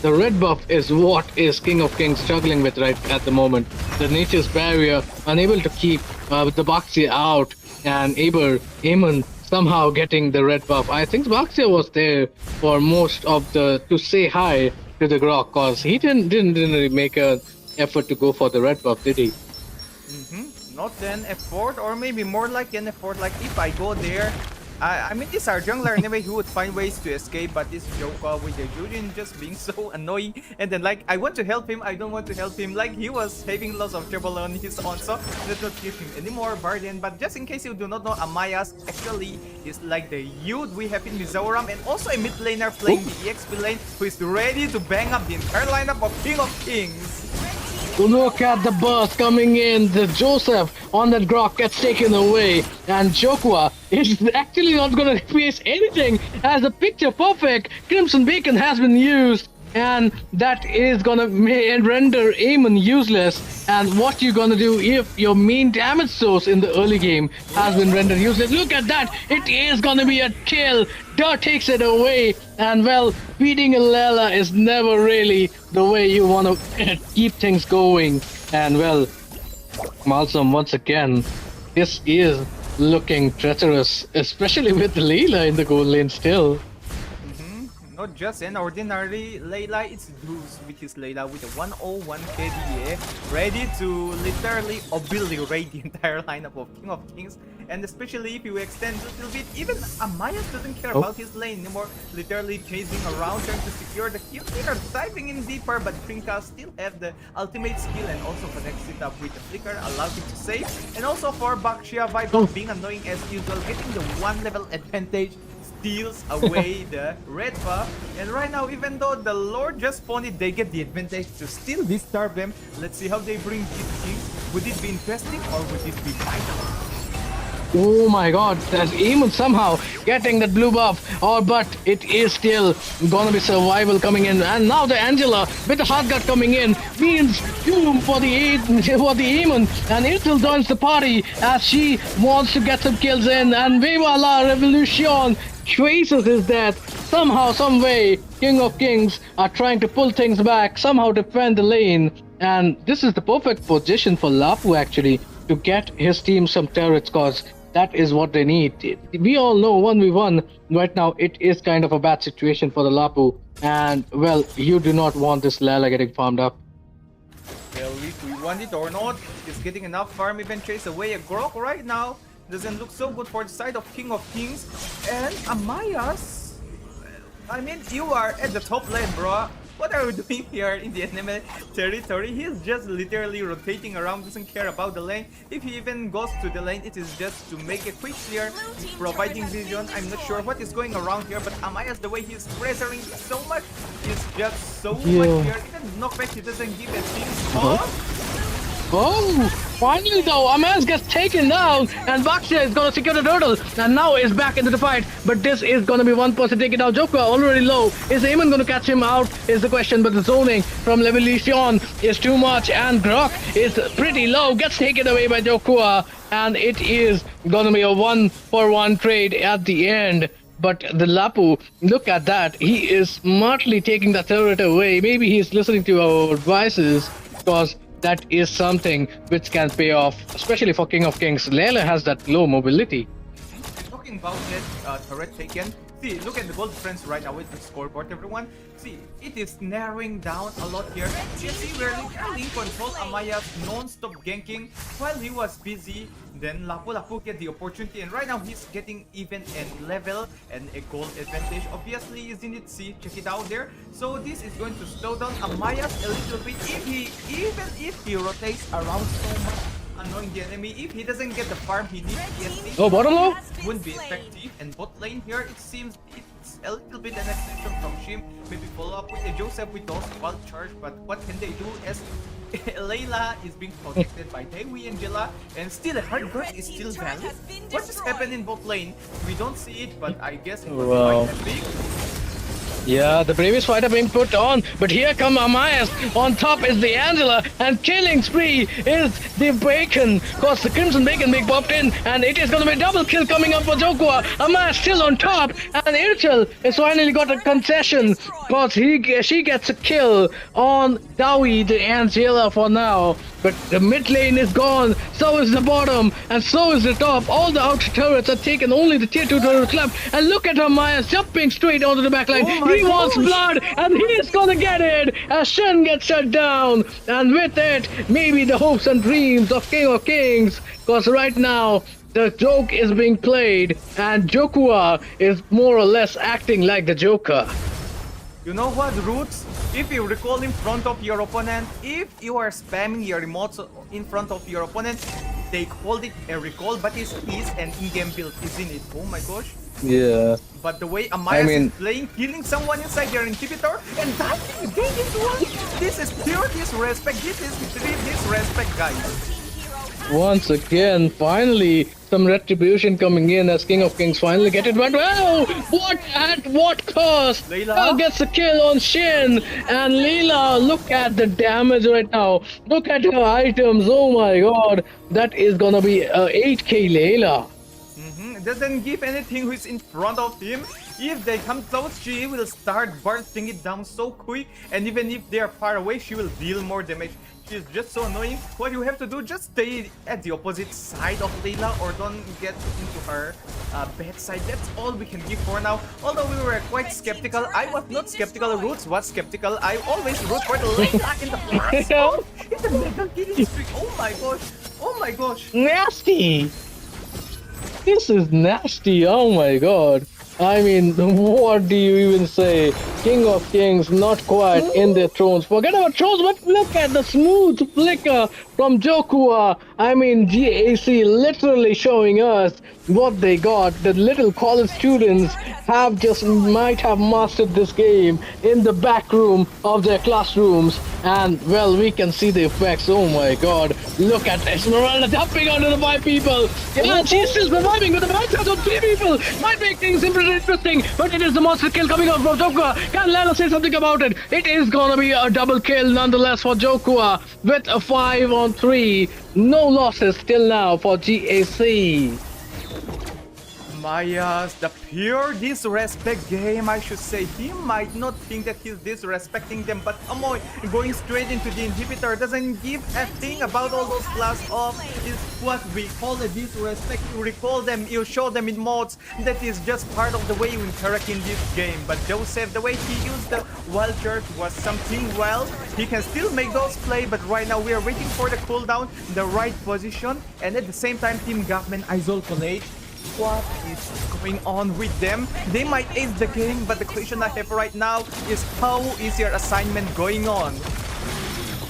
the red buff is what is King of Kings struggling with right at the moment. The nature's barrier, unable to keep the Baxia out, and Eamon somehow getting the red buff. I think Baxia was there for most of to say hi to the Grok, cause he didn't really make an effort to go for the red buff, did he? Not an effort, or maybe more like an effort. Like if I go there, I mean, this our jungler anyway, he would find ways to escape, but this Joker with the Yujin just being so annoying. And then like, I want to help him, I don't want to help him. Like, he was having lots of trouble on his own, so let's not give him any more burden. But just in case you do not know, Amayas actually is like the youth we have in Mizoram, and also a mid laner playing the EXP lane who is ready to bang up the entire lineup of King of Kings. Look at the burst coming in. The Joseph on that Grok gets taken away, and Jokwa is actually not going to face anything as the picture perfect Crimson Beacon has been used, and that is going to render Eamon useless. And what you going to do if your main damage source in the early game has been rendered useless? Look at that, it is going to be a kill. Dirt takes it away, and well, beating a Layla is never really the way you want to keep things going. And well, Malsum, once again, this is looking treacherous, especially with the Layla in the gold lane still. Not just an ordinary Layla, it's Deuce with his Layla with a 101 KDA, ready to literally obliterate the entire lineup of King of Kings. And especially if you extend a little bit, even Amayas doesn't care about his lane anymore, literally chasing around, trying to secure the kill. They are diving in deeper, but Trinka still have the ultimate skill and also connects it up with the flicker, allows him to save. And also for Baxia, Vibe being annoying as usual, getting the 1 level advantage, steals away the red buff. And right now, even though the Lord just spawned it, they get the advantage to still disturb them. Let's see how they bring these things. Would it be interesting or would it be vital? Oh my god, there's Eamon somehow getting that blue buff, but it is still gonna be survival coming in. And now the Angela with the hard gut coming in means doom for the Eamon, and Iltil joins the party as she wants to get some kills in, and Viva la Revolution traces his death somehow, some way. King of Kings are trying to pull things back, somehow defend the lane, and this is the perfect position for Lapu actually to get his team some turrets, cause that is what they need. We all know 1v1 right now, it is kind of a bad situation for the Lapu, and well, you do not want this Lala getting farmed up. Well, if we want it or not, it's getting enough farm even chase away a Grok right now. Doesn't look so good for the side of King of Kings. And Amayas, I mean, you are at the top lane, bro. What are you doing here in the enemy territory? He's just literally rotating around, doesn't care about the lane. If he even goes to the lane, it is just to make a quick clear, providing vision. I'm not sure what is going around here, but Amayas, the way he's pressuring so much, is just so much here. Even knockback, he doesn't give a thing. Oh, finally though, Amayas gets taken down, and Baxia is gonna secure the turtle, and now is back into the fight. But this is gonna be one person taken down. Joker already low. Is Eamon gonna catch him out? Is the question. But the zoning from Levitation is too much, and Grok is pretty low. Gets taken away by Jokua, and it is gonna be a 1-for-1 trade at the end. But the Lapu, look at that. He is smartly taking the turret away. Maybe he's listening to our advices, because that is something which can pay off, especially for King of Kings. Layla has that low mobility. Talking about that turret taken, see, look at the gold difference right now with the scoreboard, everyone. See, it is narrowing down a lot here. You see, we're literally in control. Amaya's non-stop ganking while he was busy. Then Lapu get the opportunity, and right now he's getting even a level and a gold advantage. Obviously, isn't it? See, check it out there. So this is going to slow down Amaya's a little bit. Even if he rotates around so much, annoying the enemy. If he doesn't get the farm he needs, yes, Oh, bottom low? wouldn't be effective. And bot lane here, it seems it's a little bit an extension from Shim. Maybe follow up with a Joseph with those wild charge, but what can they do as Layla is being protected by Dewi and Jilla, and still a hard burst is still valid. What just happened in bot lane? We don't see it, but I guess it was Wow. quite epic. Yeah, the previous fighter being put on, but here come Amayas. On top is the Angela, and killing spree is the Bacon. Cause the Crimson Bacon being popped in, and it is gonna be a double kill coming up for Jokua. Amayas still on top, and Irchel has finally got a concession, cause she gets a kill on Dowie, the Angela for now. But the mid lane is gone, so is the bottom, and so is the top. All the outer turrets are taken, only the tier 2 turrets left. And look at Amayas jumping straight onto the back line. Oh He wants blood, and he is gonna get it as Shen gets shut down. And with it, maybe the hopes and dreams of King of Kings, because right now the joke is being played, and Jokua is more or less acting like the Joker. You know what, Roots? If you recall in front of your opponent, if you are spamming your remotes in front of your opponent, they called it a recall, but it is an in-game build, isn't it? Oh my gosh. Yeah. But the way Amayas is playing, killing someone inside their inhibitor, and diving again into one, this is pure disrespect. This is real disrespect, guys. Once again, finally, some retribution coming in as King of Kings finally get it. But wow, what at what cost? Layla gets a kill on Shin, and Leela, look at the damage right now. Look at her items. Oh my god, that is gonna be 8k Leela. Doesn't give anything who's in front of him. If they come close, she will start bursting it down so quick, and even if they are far away, she will deal more damage. She's just so annoying. What you have to do, just stay at the opposite side of Layla, or don't get into her bad side. That's all we can give for now. Although we were quite skeptical, I was not skeptical, Roots was skeptical. I always root for the Layla in the blast zone. It's a mega killing streak. Oh my gosh. Oh my gosh. Nasty. This is nasty. Oh my god. I mean, what do you even say? King of Kings not quite in their thrones. Forget about thrones, but look at the smooth flicker from Jokua. I mean, GAC literally showing us what they got. The little college students might have mastered this game in the back room of their classrooms. And, well, we can see the effects. Oh my god. Look at Esmeralda jumping onto the 5 people. Yeah, she's still surviving with the 3 people. Might make things interesting, but it is the monster kill coming out from Jokua. Can Lana say something about it? It is gonna be a double kill nonetheless for Jokua with a 5-on-3. No losses till now for GAC. Mayas, the pure disrespect game, I should say. He might not think that he's disrespecting them, but Amoy going straight into the inhibitor doesn't give a thing about all those blast off. Is what we call a disrespect. You recall them, you show them in mods. That is just part of the way you interact in this game. But Joseph, the way he used the wild charge was something well. He can still make those play, but right now we are waiting for the cooldown, the right position, and at the same time Team Gapman isolate. What is going on with them? They might ace the game, but the question I have right now is how is your assignment going on?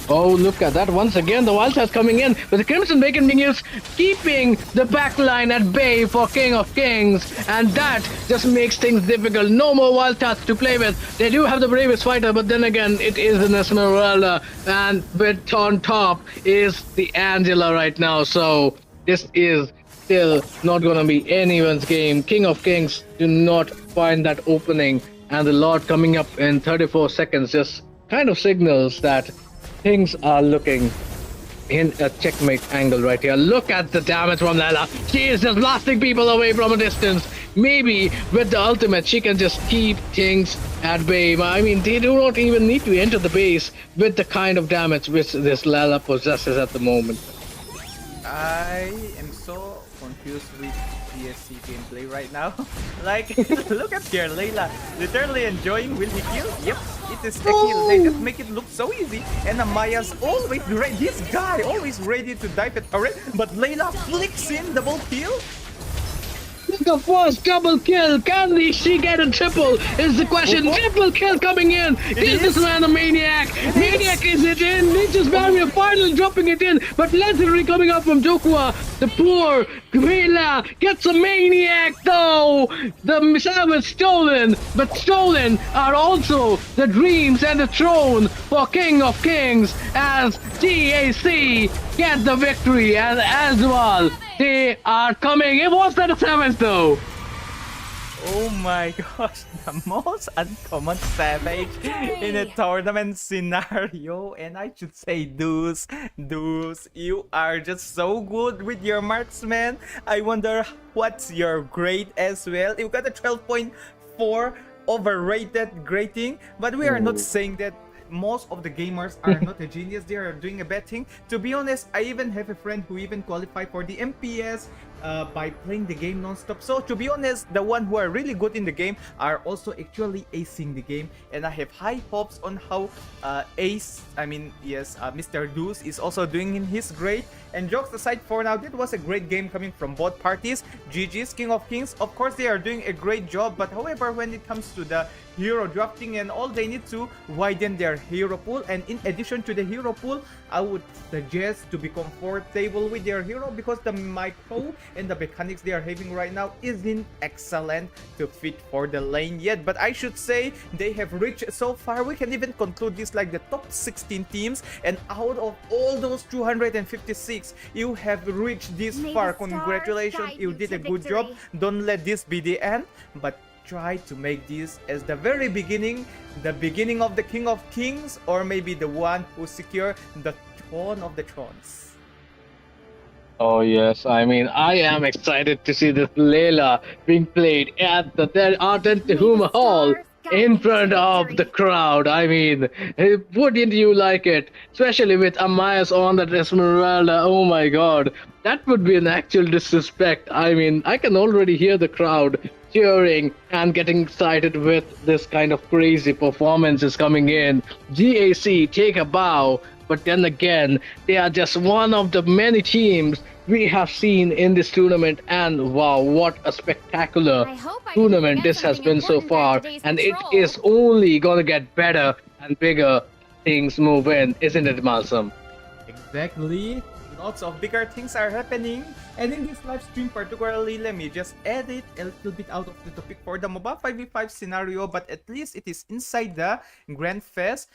Oh, look at that. Once again, the wild charge coming in, but the Crimson Bacon Minions keeping the backline at bay for King of Kings, and that just makes things difficult. No more wild charge to play with. They do have the bravest fighter, but then again, it is an Esmeralda, and with on top is the Angela right now, so this is still not gonna be anyone's game. King of Kings do not find that opening, and the Lord coming up in 34 seconds just kind of signals that things are looking in a checkmate angle right here. Look at the damage from Lala. She is just blasting people away from a distance. Maybe with the ultimate, she can just keep things at bay. I mean, they do not even need to enter the base with the kind of damage which this Lala possesses at the moment. I am so confused with GSC gameplay right now. Like, look at here, Layla literally enjoying. Will he kill? Yep, it is a kill. They just make it look so easy. And Amaya's always ready. This guy always ready to dive at turret, but Layla flicks in double kill. The first double kill. Can she get a triple? Is the question. Triple kill coming in. Is this man a maniac? Maniac is it in? Nature's barrier finally dropping it in. But legendary coming up from Dokua. The poor Gorilla gets a maniac though. The missile was stolen. But stolen are also the dreams and the throne for King of Kings as GAC get the victory, and as well they are coming. It was that a 7th though. Oh my gosh, the most uncommon savage in a tournament scenario. And I should say, Deuce, you are just so good with your marksman. I wonder what's your grade as well. You got a 12.4 overrated grading, but we are not saying that most of the gamers are not a genius. They are doing a bad thing. To be honest, I even have a friend who even qualified for the MPS by playing the game non-stop. So to be honest, the one who are really good in the game are also actually acing the game, and I have high hopes on how Mr. Deuce is also doing in his grade. And jokes aside for now, that was a great game coming from both parties. GG's, King of Kings, of course they are doing a great job, but however, when it comes to the hero drafting and all, they need to widen their hero pool. And in addition to the hero pool, I would suggest to be comfortable with their hero, because the micro and the mechanics they are having right now isn't excellent to fit for the lane yet. But I should say they have reached so far. We can even conclude this like the top 16 teams, and out of all those 256, you have reached this far. Congratulations, you did a good job. Don't let this be the end, but try to make this as the very beginning, the beginning of the King of Kings, or maybe the one who secure the throne of the thrones. Oh yes, I mean, I am excited to see this Layla being played at the Ardent Tehuma Hall in front of the crowd. I mean, wouldn't you like it? Especially with Amaya's on that Esmeralda. Oh my god, that would be an actual disrespect. I mean, I can already hear the crowd cheering and getting excited with this kind of crazy performances coming in. GAC take a bow, but then again, they are just one of the many teams we have seen in this tournament, and wow, what a spectacular tournament this has been so far, and it is only gonna get better and bigger. Things move in, isn't it, Malsum? Exactly. Lots of bigger things are happening, and in this live stream particularly, let me just edit a little bit out of the topic for the MOBA 5v5 scenario, but at least it is inside the Grand Fest.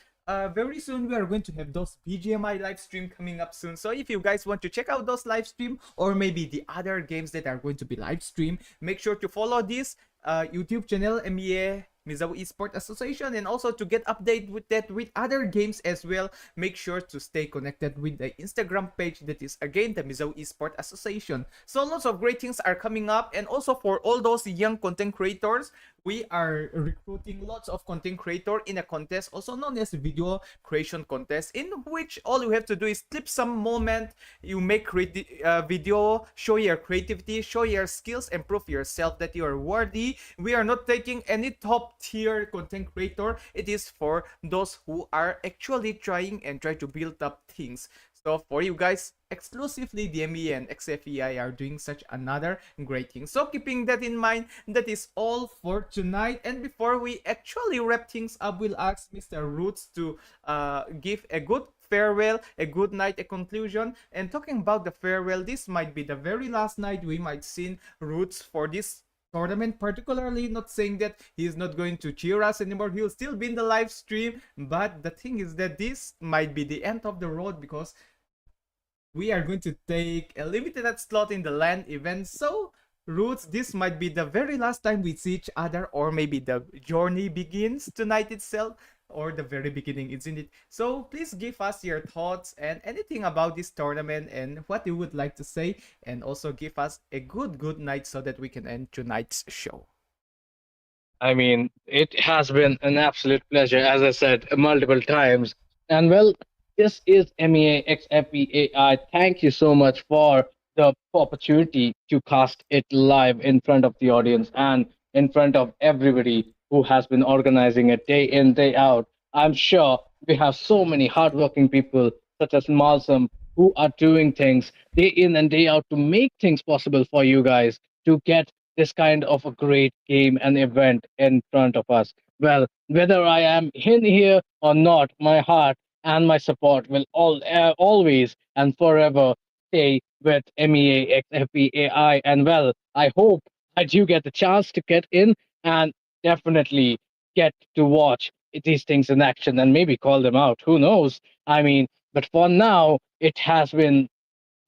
Very soon we are going to have those BGMI live stream coming up soon. So if you guys want to check out those live stream, or maybe the other games that are going to be live stream, make sure to follow this YouTube channel, MEA Mizawa Esport Association, and also to get update with that with other games as well. Make sure to stay connected with the Instagram page that is again the Mizawa Esport Association. So lots of great things are coming up, and also for all those young content creators, we are recruiting lots of content creator in a contest also known as video creation contest, in which all you have to do is clip some moment, you make video, show your creativity, show your skills, and prove yourself that you are worthy. We are not taking any top tier content creator. It is for those who are actually trying and try to build up things. So for you guys, exclusively the MEA and XFEI are doing such another great thing. So keeping that in mind, that is all for tonight. And before we actually wrap things up, we'll ask Mr. Roots to give a good farewell, a good night, a conclusion. And talking about the farewell, this might be the very last night we might see Roots for this tournament, particularly. Not saying that he's not going to cheer us anymore, he'll still be in the live stream, but the thing is that this might be the end of the road, because we are going to take a limited slot in the LAN event. So Roots, this might be the very last time we see each other, or maybe the journey begins tonight itself, or the very beginning, isn't it? So please give us your thoughts and anything about this tournament and what you would like to say, and also give us a good night so that we can end tonight's show. I mean, it has been an absolute pleasure, as I said multiple times. And well, this is MEA x FEAI. Thank you so much for the opportunity to cast it live in front of the audience and in front of everybody who has been organizing it day in, day out. I'm sure we have so many hardworking people, such as Malsum, who are doing things day in and day out to make things possible for you guys to get this kind of a great game and event in front of us. Well, whether I am in here or not, my heart and my support will always and forever stay with MEA XFEAI. And well, I hope I do get the chance to get in and definitely get to watch these things in action and maybe call them out. Who knows? I mean, but for now, it has been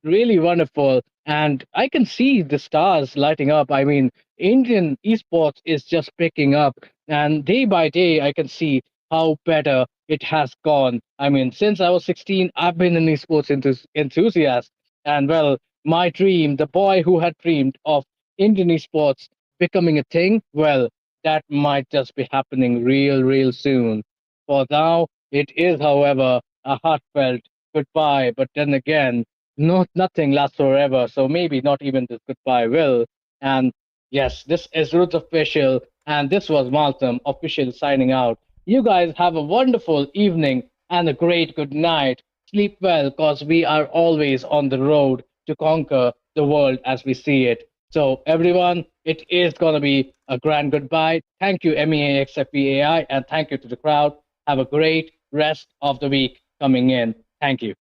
really wonderful. And I can see the stars lighting up. I mean, Indian esports is just picking up. And day by day, I can see how better it has gone. I mean, since I was 16, I've been an esports enthusiast. And well, my dream, the boy who had dreamed of Indian esports becoming a thing, well, that might just be happening real soon. For now, it is, however, a heartfelt goodbye. But then again, nothing lasts forever, so maybe not even this goodbye will. And yes, this is Roots Official, and this was Malcolm Official signing out. You guys have a wonderful evening and a great good night. Sleep well, cause we are always on the road to conquer the world as we see it. So everyone, it is gonna be a grand goodbye. Thank you, MEAXFPAI, and thank you to the crowd. Have a great rest of the week coming in. Thank you.